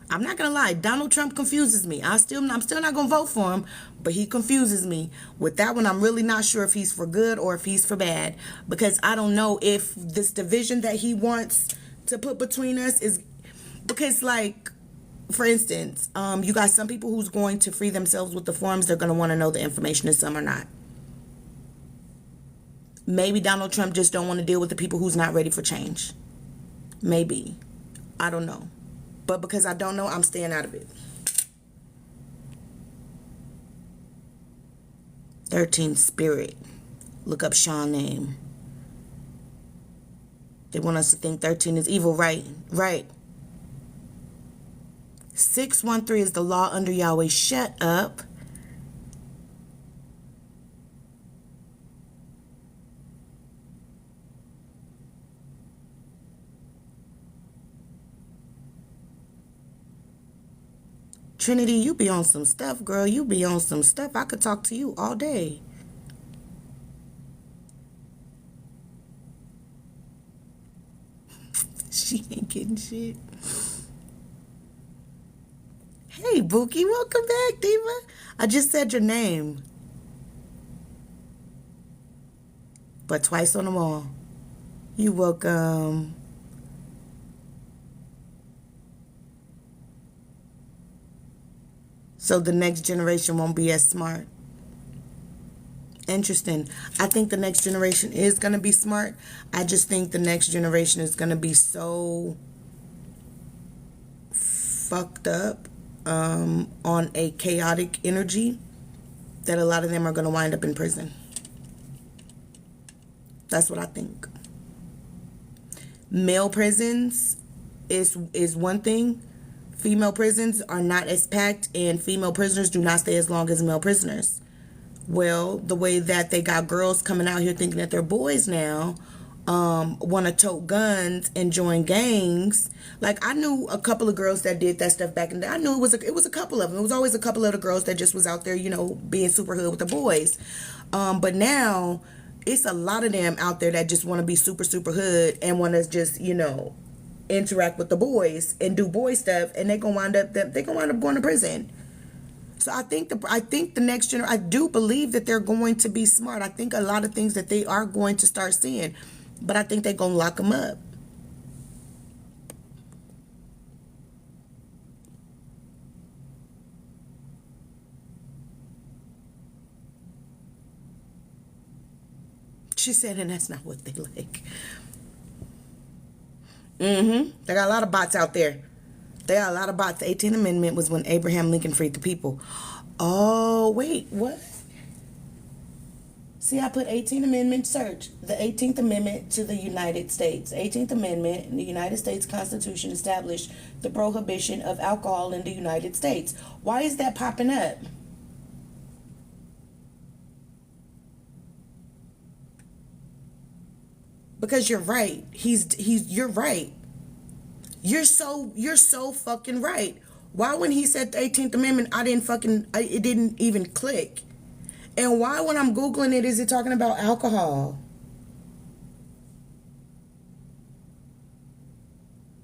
I'm not gonna lie, Donald Trump confuses me. I'm still not gonna vote for him, but he confuses me. With that one, I'm really not sure if he's for good or if he's for bad, because I don't know if this division that he wants to put between us is because, like, for instance, you got some people who's going to free themselves with the forms. They're gonna want to know the information, and some are not. Maybe Donald Trump just don't want to deal with the people who's not ready for change. Maybe. I don't know. But because I don't know, I'm staying out of it. 13 Spirit. Look up Sean's name. They want us to think 13 is evil, right? Right. 613 is the law under Yahweh. Shut up. Trinity, you be on some stuff, girl. You be on some stuff. I could talk to you all day. She ain't getting shit. Hey, Bookie, welcome back, Diva. I just said your name. But twice on them all. You welcome. So the next generation won't be as smart. Interesting. I think the next generation is going to be smart. I just think the next generation is going to be so fucked up on a chaotic energy that a lot of them are going to wind up in prison. That's what I think. Male prisons is one thing. Female prisons are not as packed, and female prisoners do not stay as long as male prisoners. Well, the way that they got girls coming out here thinking that they're boys now, want to tote guns and join gangs. Like, I knew a couple of girls that did that stuff back in the day. I knew it was a couple of them. It was always a couple of the girls that just was out there, you know, being super hood with the boys. But now it's a lot of them out there that just want to be super, super hood and want to just, you know, interact with the boys and do boy stuff, and they're gonna wind up going to prison. So I think the next generation, I do believe that they're going to be smart. I think a lot of things that they are going to start seeing, but I think they're gonna lock them up. She said, and that's not what they like. They got a lot of bots out there. There are a lot of bots. The 18th Amendment was when Abraham Lincoln freed the people. Oh, wait, what? See, I put 18th Amendment search. The 18th Amendment to the United States. 18th Amendment in the United States Constitution established the prohibition of alcohol in the United States. Why is that popping up? Because you're right. You're right. You're so fucking right. Why when he said the 18th Amendment, it didn't even click? And why when I'm Googling it, is it talking about alcohol?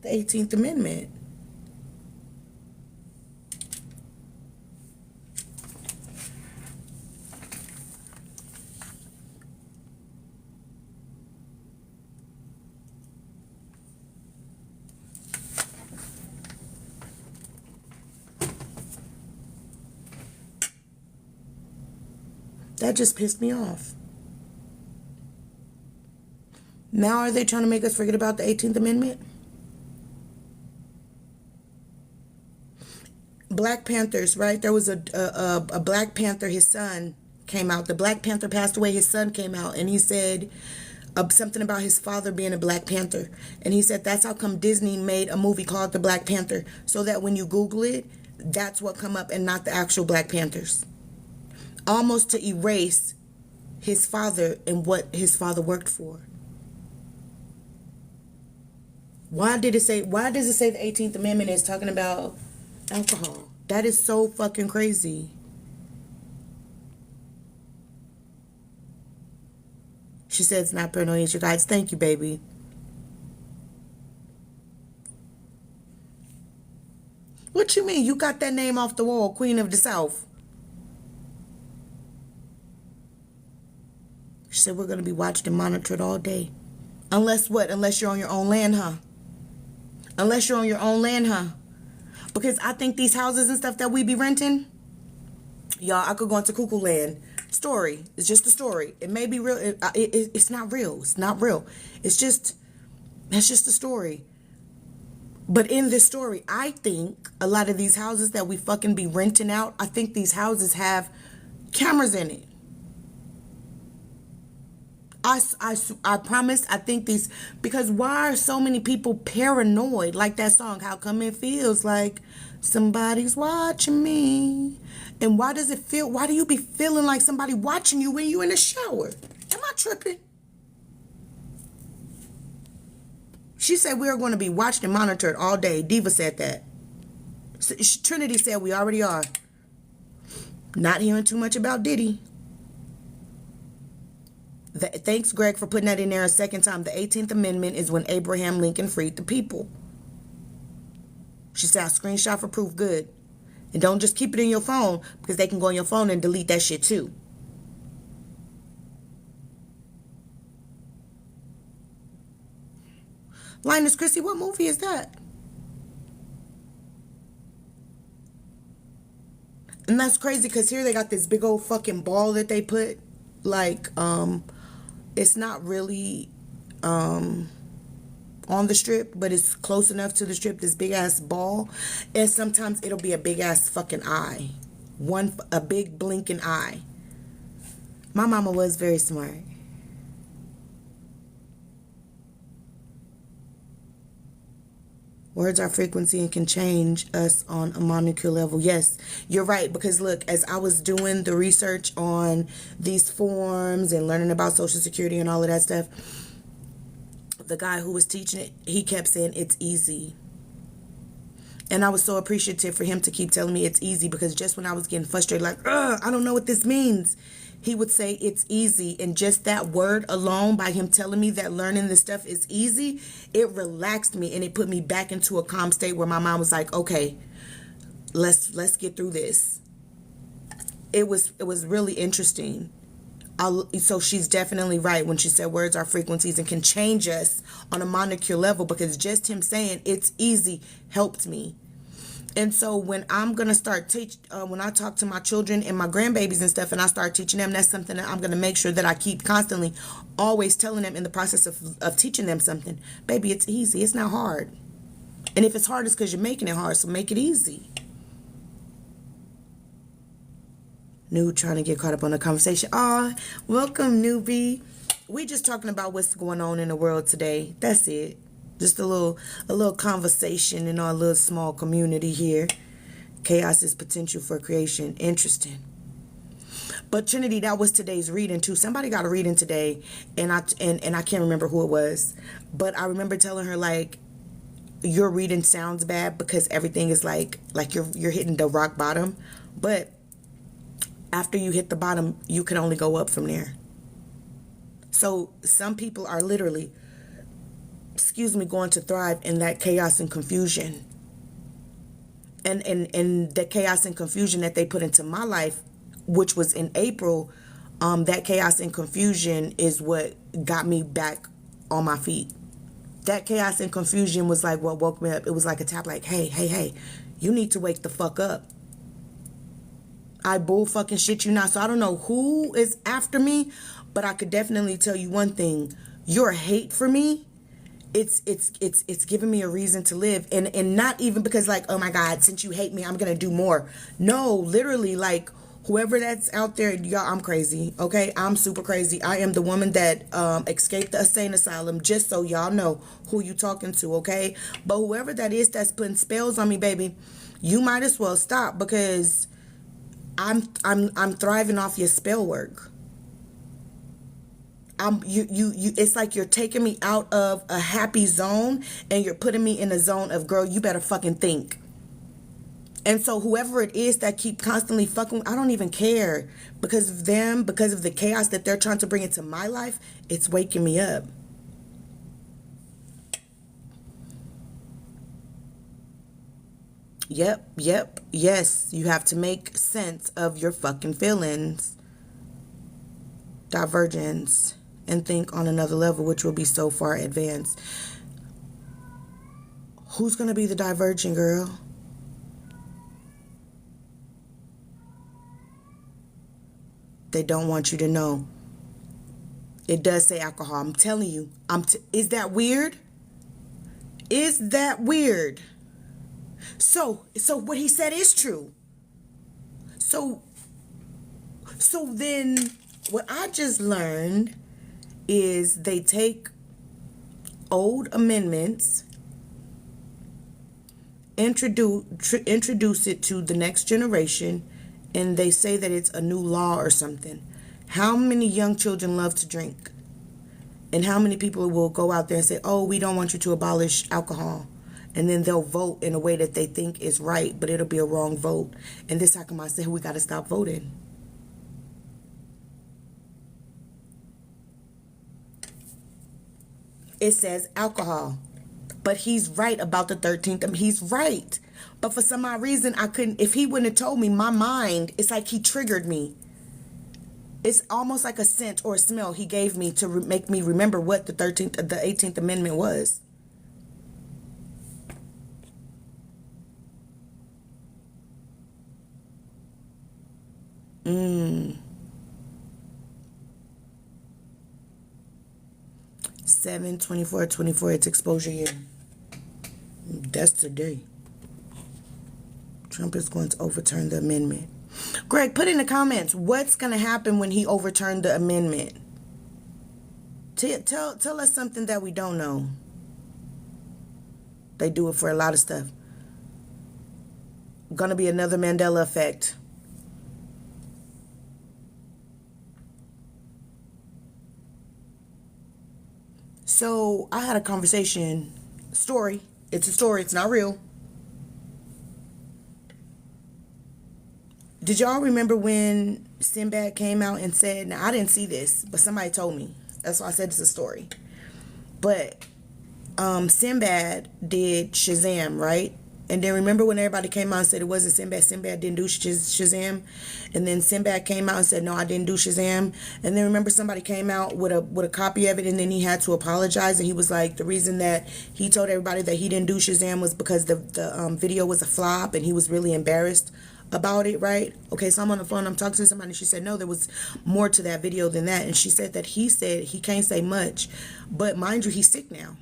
The 18th Amendment. That just pissed me off. Now are they trying to make us forget about the 18th Amendment? Black Panthers, right? There was a Black Panther, his son came out. The Black Panther passed away, his son came out, and he said something about his father being a Black Panther. And he said that's how come Disney made a movie called The Black Panther, so that when you Google it, that's what come up and not the actual Black Panthers. Almost to erase his father and what his father worked for. Why does it say the 18th Amendment is talking about alcohol? That is so fucking crazy. She said it's not paranoia, it's your guys. Thank you, baby. What you mean? You got that name off the wall, Queen of the South. She said we're going to be watched and monitored all day. Unless what? Unless you're on your own land, huh? Unless you're on your own land, huh? Because I think these houses and stuff that we be renting, y'all, I could go into cuckoo land. Story. It's just a story. It may be real. It's not real. It's not real. That's just a story. But in this story, I think a lot of these houses that we fucking be renting out, I think these houses have cameras in it. I promise, I think these, because why are so many people paranoid? Like that song, how come it feels like somebody's watching me? And why do you be feeling like somebody watching you when you in the shower? Am I tripping? She said we are going to be watched and monitored all day. Diva said that. Trinity said we already are. Not hearing too much about Diddy. Thanks, Greg, for putting that in there a second time. The 18th Amendment is when Abraham Lincoln freed the people. She said, I screenshot for proof. Good. And don't just keep it in your phone, because they can go on your phone and delete that shit too. Linus Chrissy, what movie is that? And that's crazy, because here they got this big old fucking ball that they put, like, it's not really on the strip, but it's close enough to the strip, this big ass ball. And sometimes it'll be a big ass fucking eye. A big blinking eye. My mama was very smart. Words are frequency and can change us on a molecular level. Yes, you're right. Because look, as I was doing the research on these forms and learning about Social Security and all of that stuff, the guy who was teaching it, he kept saying it's easy. And I was so appreciative for him to keep telling me it's easy, because just when I was getting frustrated, like, I don't know what this means, he would say it's easy. And just that word alone, by him telling me that learning this stuff is easy, it relaxed me and it put me back into a calm state where my mom was like, okay, let's get through this. It was really interesting. So she's definitely right when she said words are frequencies and can change us on a molecular level, because just him saying it's easy helped me. And so when I'm going to start when I talk to my children and my grandbabies and stuff, and I start teaching them, that's something that I'm going to make sure that I keep constantly always telling them in the process of teaching them something. Baby, it's easy. It's not hard. And if it's hard, it's because you're making it hard, so make it easy. New trying to get caught up on the conversation. Aw, welcome, newbie. We just talking about what's going on in the world today. That's it. Just a little conversation in our little small community here. Chaos is potential for creation. Interesting. But Trinity, that was today's reading too. Somebody got a reading today, and I can't remember who it was, but I remember telling her, like, your reading sounds bad because everything is like you're hitting the rock bottom, but after you hit the bottom, you can only go up from there. So some people are literally, going to thrive in that chaos and confusion. And the chaos and confusion that they put into my life, which was in April, that chaos and confusion is what got me back on my feet. That chaos and confusion was like what woke me up. It was like a tap, like, hey, you need to wake the fuck up. I bull fucking shit you not. So I don't know who is after me, but I could definitely tell you one thing. Your hate for me, it's giving me a reason to live. And not even because, like, oh my God, since you hate me, I'm gonna do more. No, literally, like, whoever that's out there, y'all, I'm crazy, okay? I'm super crazy. I am the woman that escaped the insane asylum, just so y'all know who you talking to, okay? But whoever that is that's putting spells on me, baby, you might as well stop, because I'm thriving off your spell work. It's like you're taking me out of a happy zone and you're putting me in a zone of, girl, you better fucking think. And so whoever it is that keep constantly fucking, I don't even care. Because of them, because of the chaos that they're trying to bring into my life, it's waking me up. Yep, yes, you have to make sense of your fucking feelings. Divergence. And think on another level, which will be so far advanced. Who's gonna be the divergent girl? They don't want you to know. It does say alcohol. I'm telling you. Is that weird? Is that weird? So what he said is true. So then what I just learned is they take old amendments, introduce it to the next generation, and they say that it's a new law or something. How many young children love to drink? And how many people will go out there and say, oh, we don't want you to abolish alcohol? And then they'll vote in a way that they think is right, but it'll be a wrong vote. And this how come I say we got to stop voting. It says alcohol. But he's right about the 13th. He's right. But for some odd reason, I couldn't. If he wouldn't have told me, my mind, it's like he triggered me. It's almost like a scent or a smell he gave me to make me remember what the 18th Amendment was. Mm. 7/24/24. It's exposure year. That's today. Trump is going to overturn the amendment. Greg, put in the comments what's going to happen when he overturned the amendment. Tell us something that we don't know. They do it for a lot of stuff. Gonna be another Mandela effect. So I had a conversation, story. It's a story. It's not real. Did y'all remember when Sinbad came out and said, now I didn't see this, but somebody told me. That's why I said it's a story. But Sinbad did Shazam, right? And then remember when everybody came out and said it wasn't Sinbad, Sinbad didn't do Shazam? And then Sinbad came out and said, no, I didn't do Shazam. And then remember somebody came out with a copy of it, and then he had to apologize. And he was like, the reason that he told everybody that he didn't do Shazam was because the video was a flop, and he was really embarrassed about it, right? Okay, so I'm on the phone, I'm talking to somebody, and she said, no, there was more to that video than that. And she said that he said he can't say much. But mind you, he's sick now.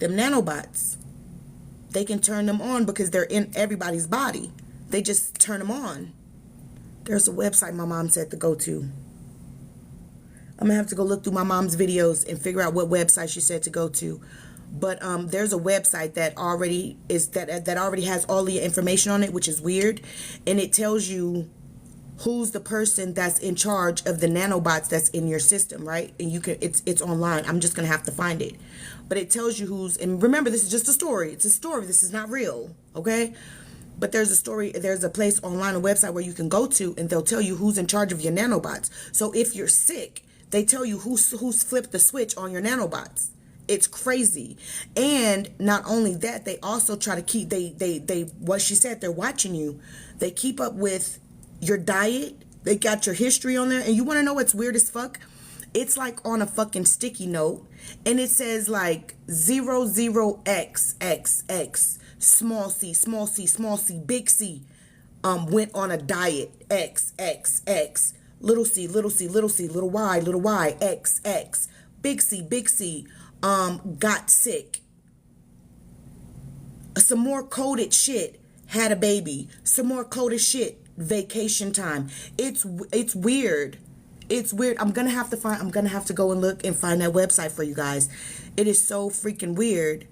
them nanobots. They can turn them on because they're in everybody's body. They just turn them on. There's a website my mom said to go to. I'm gonna have to go look through my mom's videos and figure out what website she said to go to. But there's a website that already is that already has all the information on it, which is weird, and it tells you who's the person that's in charge of the nanobots that's in your system, right? And you can it's online. I'm just gonna have to find it, but it tells you who's. And remember, this is just a story. It's a story. This is not real, okay? But there's a story. There's a place online, a website where you can go to, and they'll tell you who's in charge of your nanobots. So if you're sick, they tell you who's flipped the switch on your nanobots. It's crazy. And not only that, they also try to keep they what she said, they're watching you. They keep up with your diet. They got your history on there. And you want to know what's weird as fuck? It's like on a fucking sticky note, and it says like 00XXX small c small c small c big C went on a diet XXX little c little c little c little y XX big C got sick. Some more coded shit, had a baby. Some more coded shit, vacation time. It's weird. It's weird. I'm gonna have to go and look and find that website for you guys. It is so freaking weird.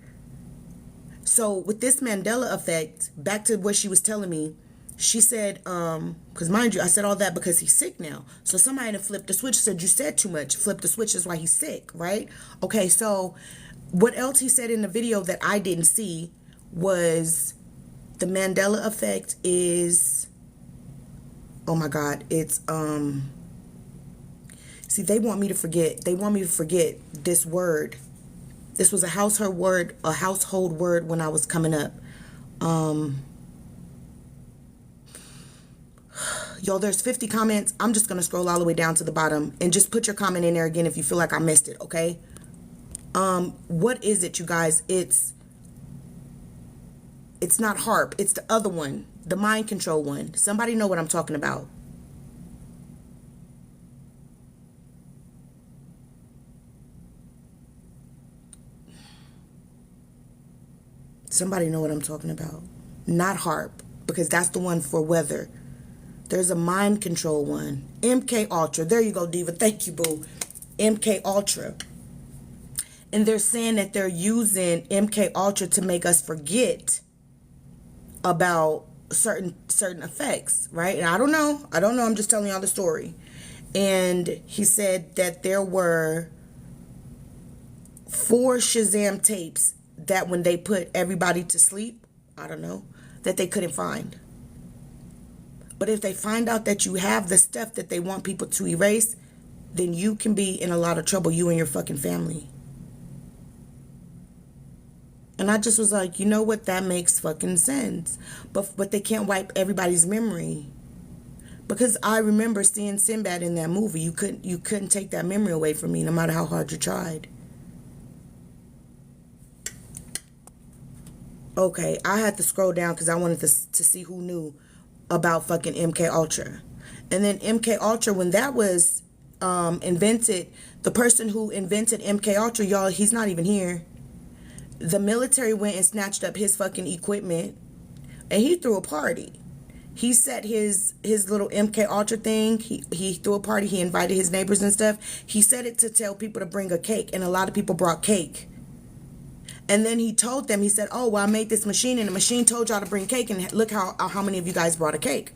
So with this Mandela effect, back to what she was telling me, she said, because mind you, I said all that because he's sick now. So somebody had flipped the switch, said, you said too much. Flip the switch is why he's sick, right? Okay, so what else he said in the video that I didn't see was the Mandela effect is, oh my God, it's, see, they want me to forget this word. This was a household word when I was coming up. Yo, there's 50 comments. I'm just going to scroll all the way down to the bottom and just put your comment in there again if you feel like I missed it, okay? What is it, you guys? It's not HAARP. It's the other one, the mind control one. Somebody know what I'm talking about. Somebody know what I'm talking about. Not HAARP, because that's the one for weather. There's a mind control one. MK Ultra. There you go, Diva. Thank you, boo. MK Ultra. And they're saying that they're using MK Ultra to make us forget about certain effects, right? And I don't know. I'm just telling y'all the story. And he said that there were 4 Shazam tapes that when they put everybody to sleep, I don't know, that they couldn't find. But if they find out that you have the stuff that they want people to erase, then you can be in a lot of trouble, you and your fucking family. And I just was like, you know what? That makes fucking sense. But they can't wipe everybody's memory. Because I remember seeing Sinbad in that movie. You couldn't take that memory away from me, no matter how hard you tried. Okay, I had to scroll down because I wanted to see who knew about fucking MK Ultra. And then MK Ultra, when that was invented, the person who invented MK Ultra, y'all, he's not even here. The military went and snatched up his fucking equipment, and he threw a party. He set his little MK Ultra thing. He threw a party. He invited his neighbors and stuff. He set it to tell people to bring a cake, and a lot of people brought cake. And then he told them, he said, oh, well, I made this machine, and the machine told y'all to bring cake, and look how many of you guys brought a cake.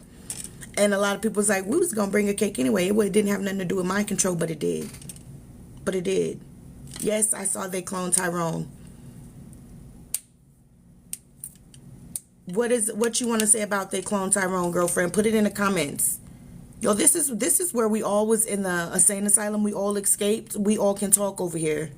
And a lot of people was like, we was going to bring a cake anyway. It didn't have nothing to do with mind control, but it did. But it did. Yes, I saw they cloned Tyrone. What you want to say about they clone Tyrone, girlfriend? Put it in the comments. Yo, this is where we all was in the insane asylum. We all escaped. We all can talk over here.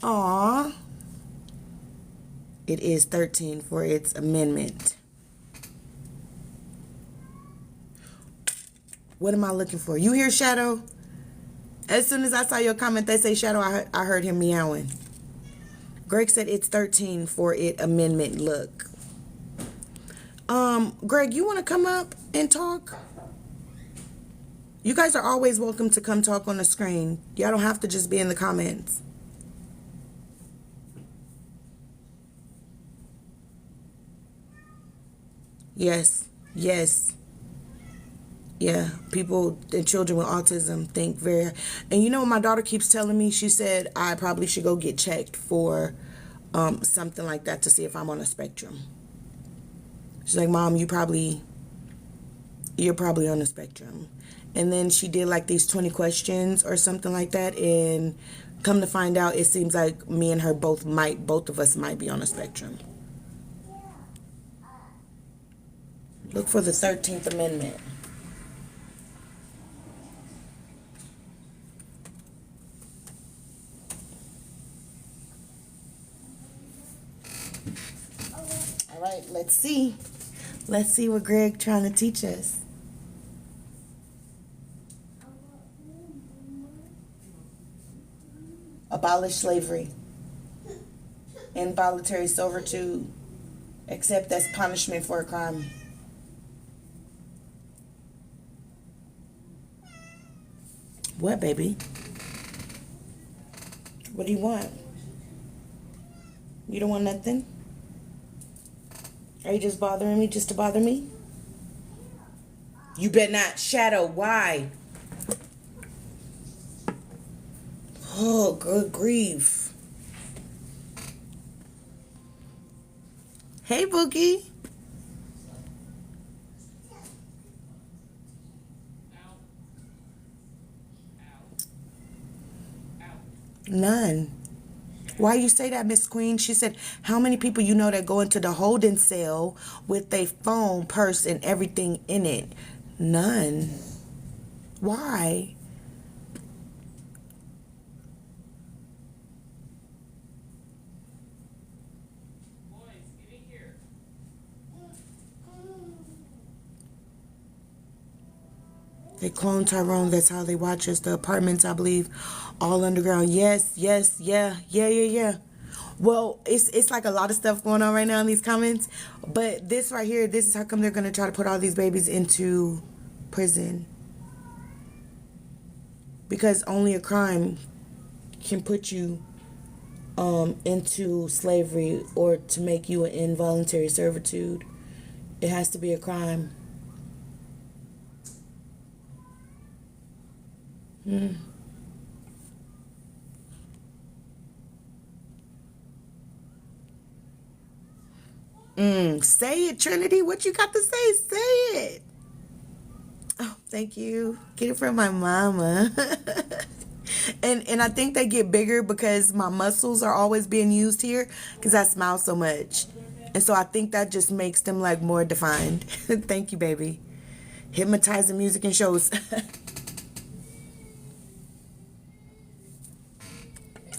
Aww. It is 13 for its amendment. What am I looking for? You hear Shadow? As soon as I saw your comment, they say Shadow, I heard him meowing. Greg said it's 13 for it amendment. Look. Greg, you want to come up and talk? You guys are always welcome to come talk on the screen. Y'all don't have to just be in the comments. Yes. Yeah, people and children with autism think very... And you know what my daughter keeps telling me? She said I probably should go get checked for something like that to see if I'm on a spectrum. She's like, Mom, you're probably on the spectrum. And then she did like these 20 questions or something like that. And come to find out, it seems like me and her both of us might be on a spectrum. Look for the 13th Amendment. All right, let's see. Let's see what Greg trying to teach us. Abolish slavery. Involuntary servitude. Except as punishment for a crime. What, baby? What do you want? You don't want nothing? Are you just bothering me just to bother me? You better not. Shadow, why? Oh, good grief. Hey, Boogie. None. Why you say that, Miss Queen? She said, how many people you know that go into the holding cell with their phone, purse, and everything in it? None. Why? They clone Tyrone. That's how they watch us. The apartments, I believe, all underground. Yes, yeah. Well, it's like a lot of stuff going on right now in these comments. But this right here, this is how come they're going to try to put all these babies into prison. Because only a crime can put you into slavery or to make you an involuntary servitude. It has to be a crime. Say it, Trinity. What you got to say? Say it. Oh, thank you. Get it from my mama. and I think they get bigger because my muscles are always being used here because I smile so much. And so I think that just makes them like more defined. Thank you, baby. Hypnotizing music and shows.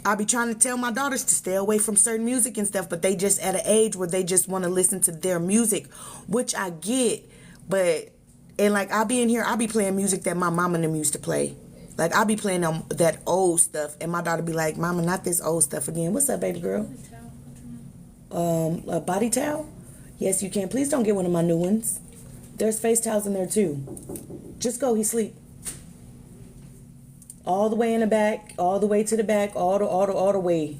I be trying to tell my daughters to stay away from certain music and stuff, but they just at an age where they just want to listen to their music, which I get. But, and like I be in here, I be playing music that my mama and them used to play. Like I be playing that old stuff, and my daughter be like, Mama, not this old stuff again. What's up, baby girl? A body towel? Yes, you can. Please don't get one of my new ones. There's face towels in there too. Just go, he's asleep. All the way in the back, all the way to the back, all the way.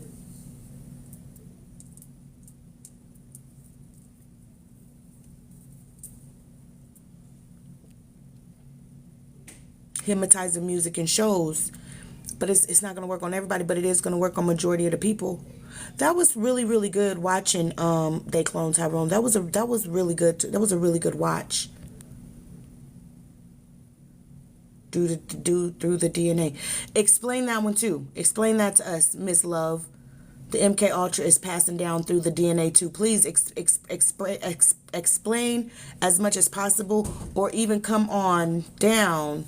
Hypnotizing music and shows. But it's not going to work on everybody, but it is going to work on majority of the people. That was really, really good watching They Clone Tyrone. That was really good. That was a really good watch. Through the DNA. Explain that one too. Explain that to us, Miss Love. The MK Ultra is passing down through the DNA too. Please explain as much as possible, or even come on down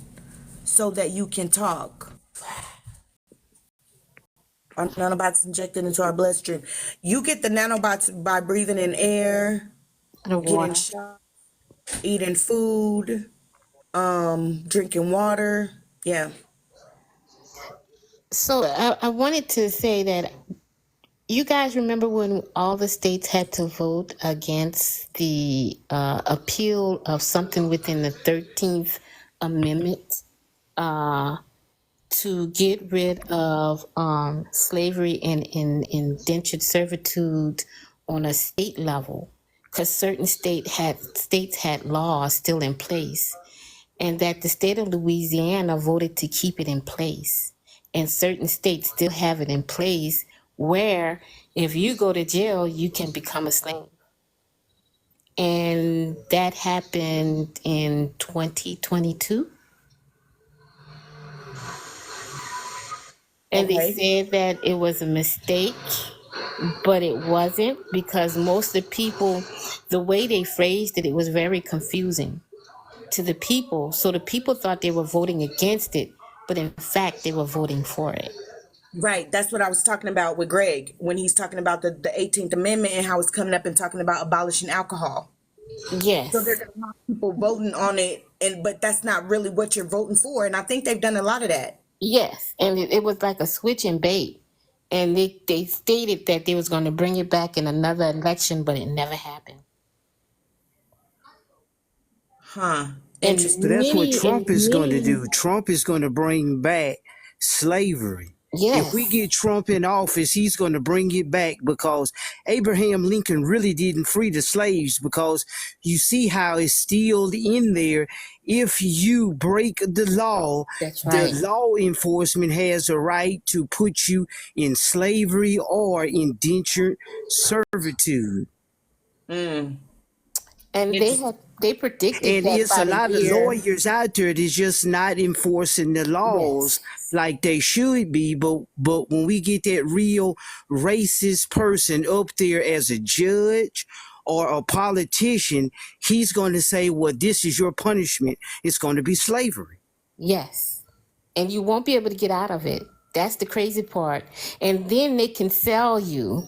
so that you can talk. Our nanobots injected into our bloodstream. You get the nanobots by breathing in air, getting shot, eating food, drinking water. Yeah. So I wanted to say that You guys remember when all the states had to vote against the appeal of something within the 13th Amendment to get rid of slavery and indentured servitude on a state level? Because certain states had laws still in place, and that the state of Louisiana voted to keep it in place. And certain states still have it in place where if you go to jail, you can become a slave. And that happened in 2022. And they said that it was a mistake, but it wasn't, because most of the people, the way they phrased it, it was very confusing to the people. So the people thought they were voting against it, but in fact, they were voting for it. Right. That's what I was talking about with Greg when he's talking about the 18th Amendment and how it's coming up and talking about abolishing alcohol. Yes. So there's a lot of people voting on it, but that's not really what you're voting for. And I think they've done a lot of that. Yes. And it was like a switch and bait. And they stated that they was going to bring it back in another election, but it never happened. Huh. And So that's what Trump is going to many- do. Trump is going to bring back slavery. Yes. If we get Trump in office, he's going to bring it back, because Abraham Lincoln really didn't free the slaves, because you see how it's still in there. If you break the law, That's right. the law enforcement has a right to put you in slavery or indentured servitude. And they predicted And that there's by a the lot of year- lawyers out there that's just not enforcing the laws like they should be. But when we get that real racist person up there as a judge or a politician, he's going to say, well, this is your punishment. It's going to be slavery. Yes. And you won't be able to get out of it. That's the crazy part. And then they can sell you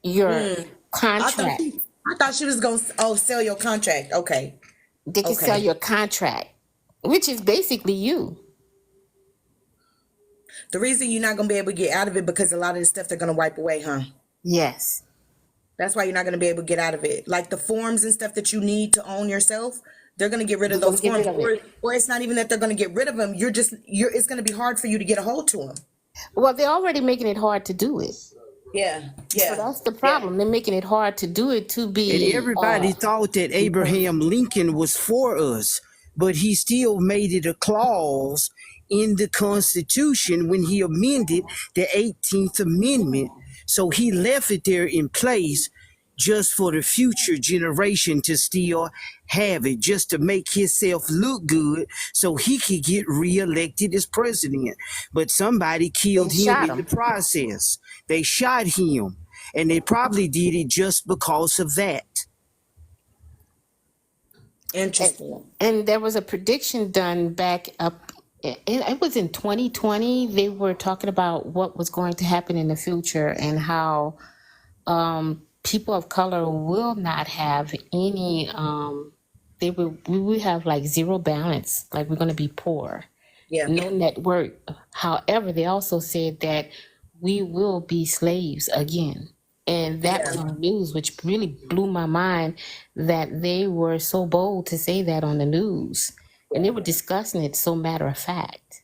your contract. I thought she was going to sell your contract. Okay. They can sell your contract, which is basically you. The reason you're not going to be able to get out of it because a lot of the stuff they're going to wipe away, huh? Yes. That's why you're not going to be able to get out of it. Like the forms and stuff that you need to own yourself, they're going to get rid of They're those gonna get forms. rid of Or it's not even that they're going to get rid of them. It's going to be hard for you to get a hold to them. Well, they're already making it hard to do it. Yeah. So that's the problem. They're making it hard to do it to be. And everybody thought that Abraham Lincoln was for us, but he still made it a clause in the Constitution when he amended the 18th Amendment. So he left it there in place just for the future generation to still have it, just to make himself look good so he could get reelected as president. But somebody killed him shot in him. the process. They shot him, and they probably did it just because of that. Interesting. And there was a prediction done back up. It was in 2020. They were talking about what was going to happen in the future and how people of color will not have any. We will have like zero balance. Like we're going to be poor. Yeah. No network. However, they also said that we will be slaves again. And that was on the news, which really blew my mind that they were so bold to say that on the news. And they were discussing it so matter of fact.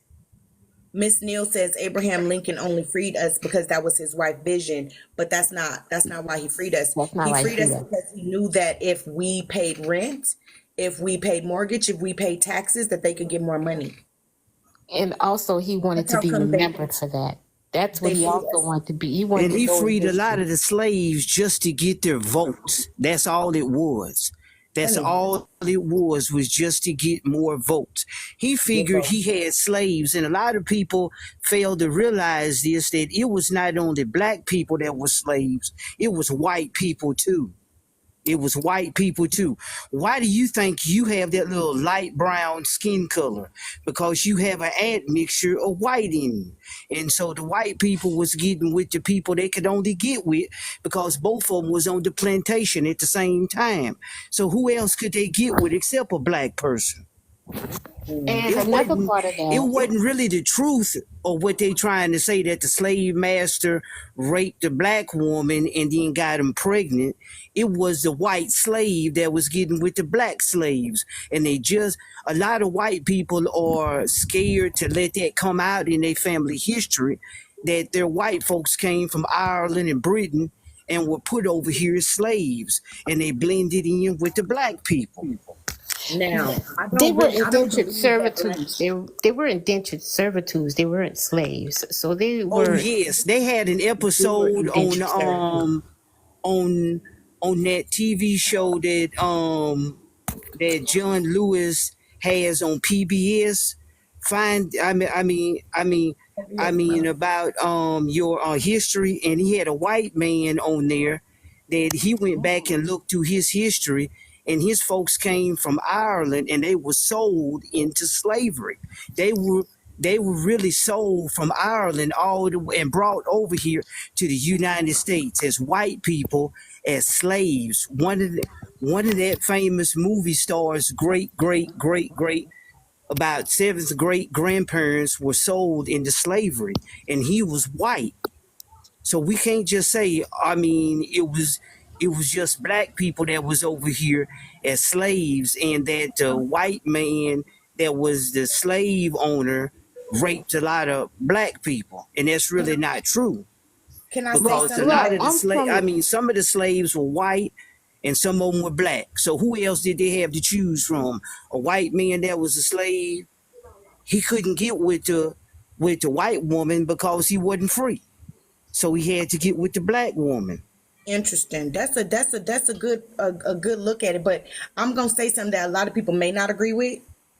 Miss Neal says Abraham Lincoln only freed us because that was his wife's vision, but that's not why he freed us. That's not He why he freed us freed us. because he knew that if we paid rent, if we paid mortgage, if we paid taxes, that they could get more money. And also, he wanted That's to how be come they- remembered for that. That's what they he freed also us. wanted to be. He wanted And to he go in freed a history. lot of the slaves just to get their votes. That's all it was. That's all it was just to get more votes. He figured he had slaves, and a lot of people failed to realize this, that it was not only black people that were slaves, it was white people too. It was white people too. Why do you think you have that little light brown skin color? Because you have an admixture of white in you. And so the white people was getting with the people they could only get with because both of them was on the plantation at the same time. So who else could they get with except a black person? And another part of It that, wasn't really the truth of what they trying to say, that the slave master raped the black woman and then got him pregnant. It was the white slave that was getting with the black slaves. And a lot of white people are scared to let that come out in their family history, that their white folks came from Ireland and Britain and were put over here as slaves, and they blended in with the black people. Now, they were I don't indentured believe that black. servitudes. They were indentured servitudes. They weren't slaves. So they Oh were yes, they had an they were episode indentured servitudes. on that TV show that John Lewis has on PBS. I mean about your history, and he had a white man on there that he went back and looked through his history, and his folks came from Ireland and they were sold into slavery. They were really sold from Ireland and brought over here to the United States as white people, as slaves. One of that famous movie stars, great about seventh great grandparents were sold into slavery, and he was white. So we can't just say, I mean, it was just black people that was over here as slaves, and that the white man that was the slave owner raped a lot of black people, and that's really not true. Can I say Because a something? lot Well, of I'm from some of the slaves were white and some of them were black. So who else did they have to choose from? A white man that was a slave, he couldn't get with the white woman because he wasn't free. So he had to get with the black woman. Interesting. That's a good a good look at it. But I'm gonna say something that a lot of people may not agree with.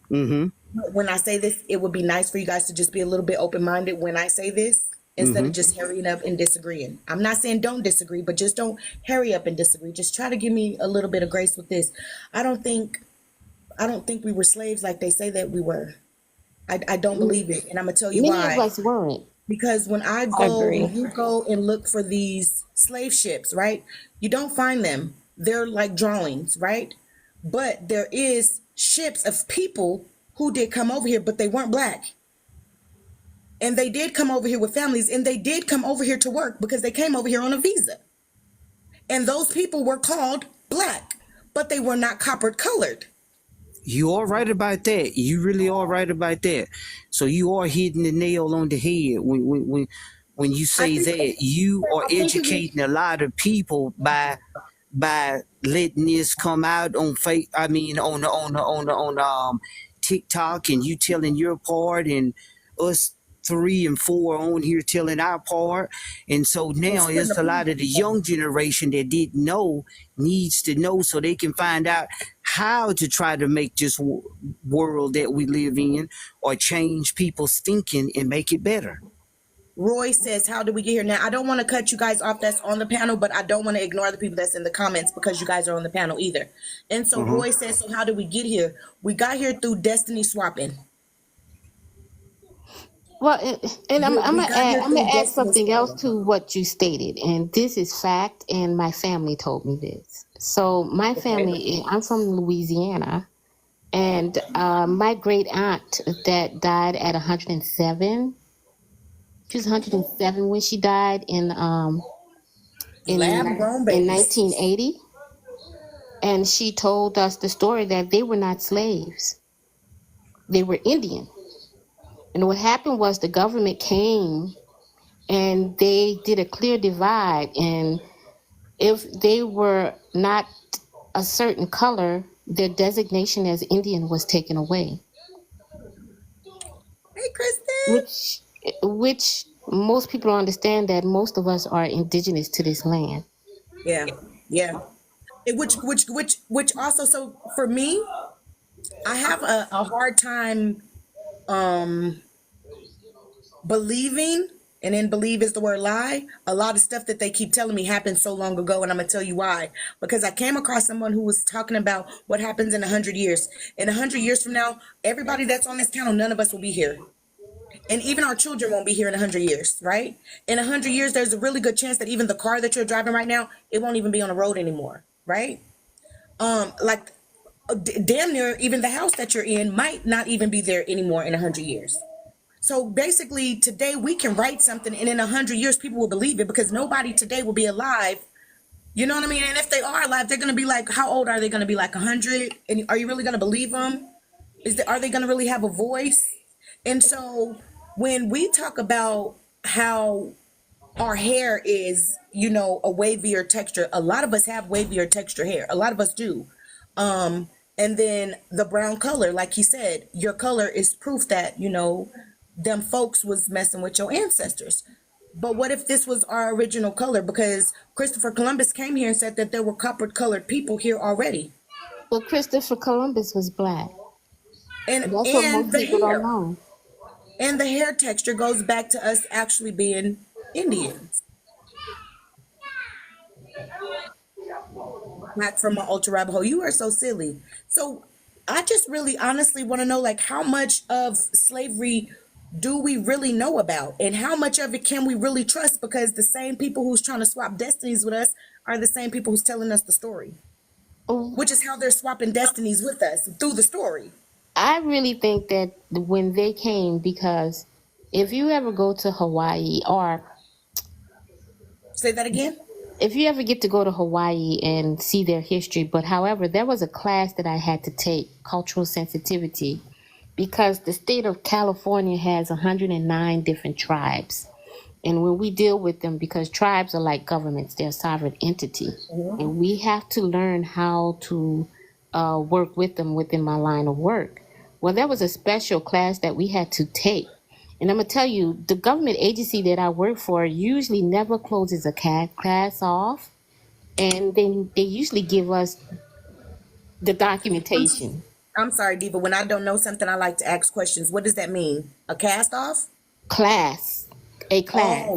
Mm-hmm. When I say this, it would be nice for you guys to just be a little bit open minded when I say this, instead of just hurrying up and disagreeing. I'm not saying don't disagree, but just don't hurry up and disagree. Just try to give me a little bit of grace with this. I don't think we were slaves like they say that we were. I don't believe it, and I'm gonna tell you many of why. us weren't. Because when I agree. you go and look for these slave ships, right? You don't find them. They're like drawings, right? But there is ships of people who did come over here, but they weren't black. And they did come over here with families, and they did come over here to work because they came over here on a visa. And those people were called black, but they were not copper colored. You are right about that. You really are right about that. So you are hitting the nail on the head when you say that. You are educating a lot of people by letting this come out on TikTok, and you telling your part, and us 3 and 4 on here telling our part. And so now it's a lot of the young generation that didn't know needs to know, so they can find out how to try to make this world that we live in, or change people's thinking and make it better. Roy says, how did we get here? Now, I don't want to cut you guys off that's on the panel, but I don't want to ignore the people that's in the comments because you guys are on the panel either. And so Roy says, so how did we get here? We got here through destiny swapping. Well, and I'm We gonna got here through add destiny something else swapping. to what you stated, and this is fact, and my family told me this. So my family, I'm from Louisiana, and my great aunt that died at 107. She was 107 when she died in Lab grown babies. 1980, and she told us the story that they were not slaves; they were Indian. And what happened was the government came and they did a clear divide. And if they were not a certain color, their designation as Indian was taken away, Hey, Kristen. which most people don't understand that most of us are indigenous to this land. Yeah, yeah. Which also, so for me, I have a hard time believing, and then believe is the word lie. A lot of stuff that they keep telling me happened so long ago, and I'm gonna tell you why. Because I came across someone who was talking about what happens in 100 years. In 100 years from now, everybody that's on this panel, none of us will be here. And even our children won't be here in 100 years, right? In 100 years, there's a really good chance that even the car that you're driving right now, it won't even be on the road anymore, right? Like damn near even the house that you're in might not even be there anymore in 100 years. So basically, today we can write something, and in 100 years, people will believe it because nobody today will be alive. You know what I mean? And if they are alive, they're going to be like, how old are they going to be? Like 100? And are you really going to believe them? Are they going to really have a voice? And so when we talk about how our hair is, you know, a wavier texture, a lot of us have wavier texture hair. A lot of us do. And then the brown color, like he said, your color is proof that, you know, them folks was messing with your ancestors. But what if this was our original color? Because Christopher Columbus came here and said that there were copper colored people here already. Well, Christopher Columbus was black. And That's what most the people don't hair. know. And the hair texture goes back to us actually being Indians. Back from my ultra rabbit hole. You are so silly. So I just really honestly want to know, like, how much of slavery do we really know about, and how much of it can we really trust? Because the same people who's trying to swap destinies with us are the same people who's telling us the story, which is how they're swapping destinies with us through the story. I really think that when they came, because if you ever go to Hawaii, or Say that again. if you ever get to go to Hawaii and see their history, but however, there was a class that I had to take, cultural sensitivity, because the state of California has 109 different tribes. And when we deal with them, because tribes are like governments, they're a sovereign entity. And we have to learn how to work with them within my line of work. Well, there was a special class that we had to take. And I'm going to tell you, the government agency that I work for usually never closes a class off. And then they usually give us the documentation. I'm sorry, Diva. When I don't know something, I like to ask questions. What does that mean? A cast off? Class. A class.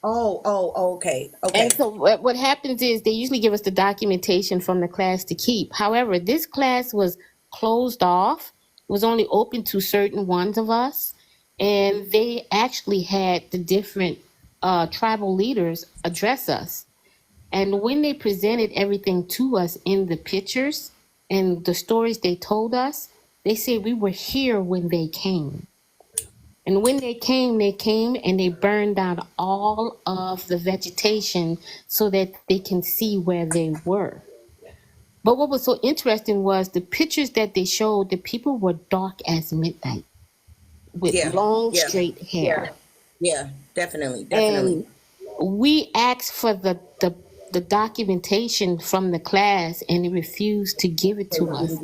Okay. And so what happens is they usually give us the documentation from the class to keep. However, this class was closed off. It was only open to certain ones of us. And they actually had the different tribal leaders address us. And when they presented everything to us in the pictures and the stories they told us, they said we were here when they came. And when they came and they burned down all of the vegetation so that they can see where they were. But what was so interesting was the pictures that they showed, the people were dark as midnight with long, straight hair. Yeah, definitely. And we asked for the documentation from the class, and they refused to give it to us.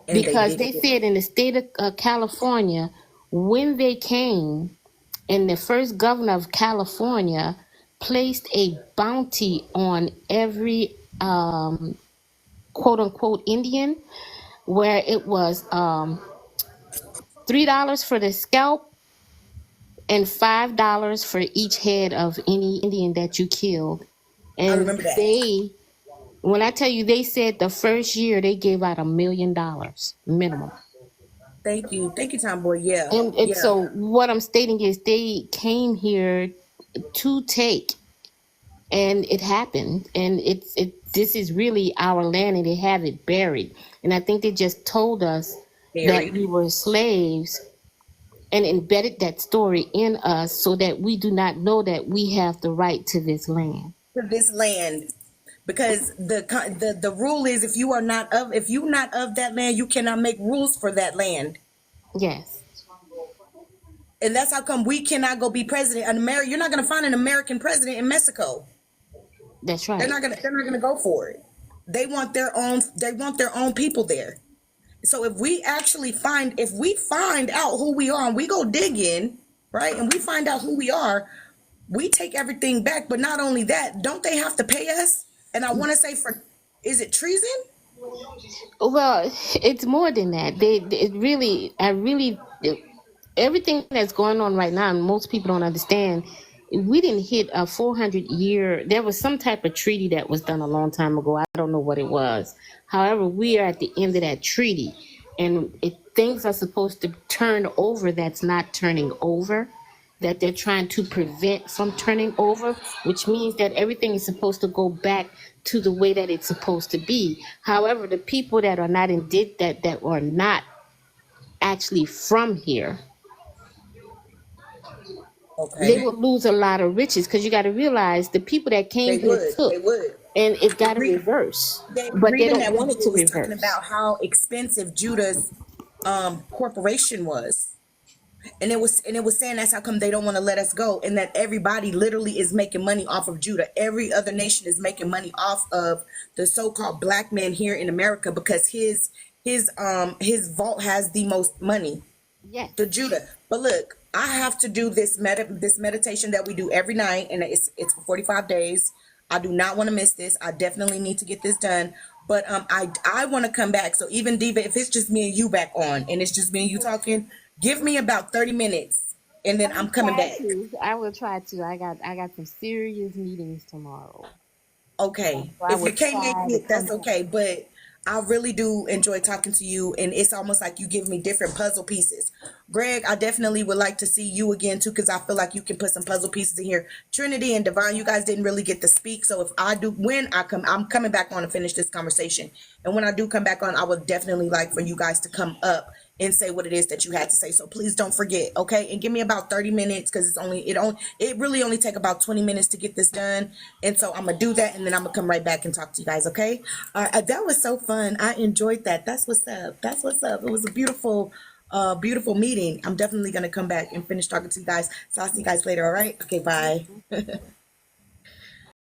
Because they said in the state of California, when they came, and the first governor of California placed a bounty on every quote unquote Indian, where it was $3 for the scalp and $5 for each head of any Indian that you killed. And I remember that. When I tell you, they said the first year they gave out $1 million minimum. Thank you, Tomboy. Yeah. And so what I'm stating is they came here to take, and it happened. And this is really our land, and they have it buried. And I think they just told us that we were slaves and embedded that story in us so that we do not know that we have the right to this land. Because the rule is if you're not of that land, you cannot make rules for that land. Yes. And that's how come we cannot go be president in America. You're not going to find an American president in Mexico. That's right. They're not going to go for it. They want their own people there. So if we find out who we are and we go dig in, right? And we find out who we are, we take everything back. But not only that, don't they have to pay us? And I want to say is it treason? Well, it's more than that. Everything that's going on right now, and most people don't understand, we didn't hit a 400-year, there was some type of treaty that was done a long time ago. I don't know what it was. However, we are at the end of that treaty, and if things are supposed to turn over, that's not turning over. that they're trying to prevent from turning over, which means that everything is supposed to go back to the way that it's supposed to be. However, the people that are not that are not actually from here, they Okay. will lose a lot of riches, because you got to realize the people that They came here would. took, They would. and it got to Re- reverse, The but they reading don't that we want it did to was talking reverse. about how expensive Judah's corporation was. And it was saying that's how come they don't want to let us go, and that everybody literally is making money off of Judah. Every other nation is making money off of the so-called black man here in America, because his vault has the most money, Yes. the Judah. But look, I have to do this meditation that we do every night, and it's for 45 days. I do not want to miss this. I definitely need to get this done. But I want to come back. So even Diva, if it's just me and you back on, and it's just me and you talking, give me about 30 minutes, and then I'm coming back. I will try to. I got some serious meetings tomorrow. Okay. So I If will you can't try make to it, that's come back. okay. But I really do enjoy talking to you, and it's almost like you give me different puzzle pieces. Greg, I definitely would like to see you again too, because I feel like you can put some puzzle pieces in here. Trinity and Divine, you guys didn't really get to speak. So if I do, when I come, I'm coming back on to finish this conversation. And when I do come back on, I would definitely like for you guys to come up and say what it is that you had to say. So please don't forget, okay? And give me about 30 minutes, because it really only take about 20 minutes to get this done. And so I'm gonna do that, and then I'm gonna come right back and talk to you guys, okay? That was so fun. I enjoyed that. That's what's up. That's what's up. It was a beautiful meeting. I'm definitely gonna come back and finish talking to you guys. So I'll see you guys later, all right? Okay, bye.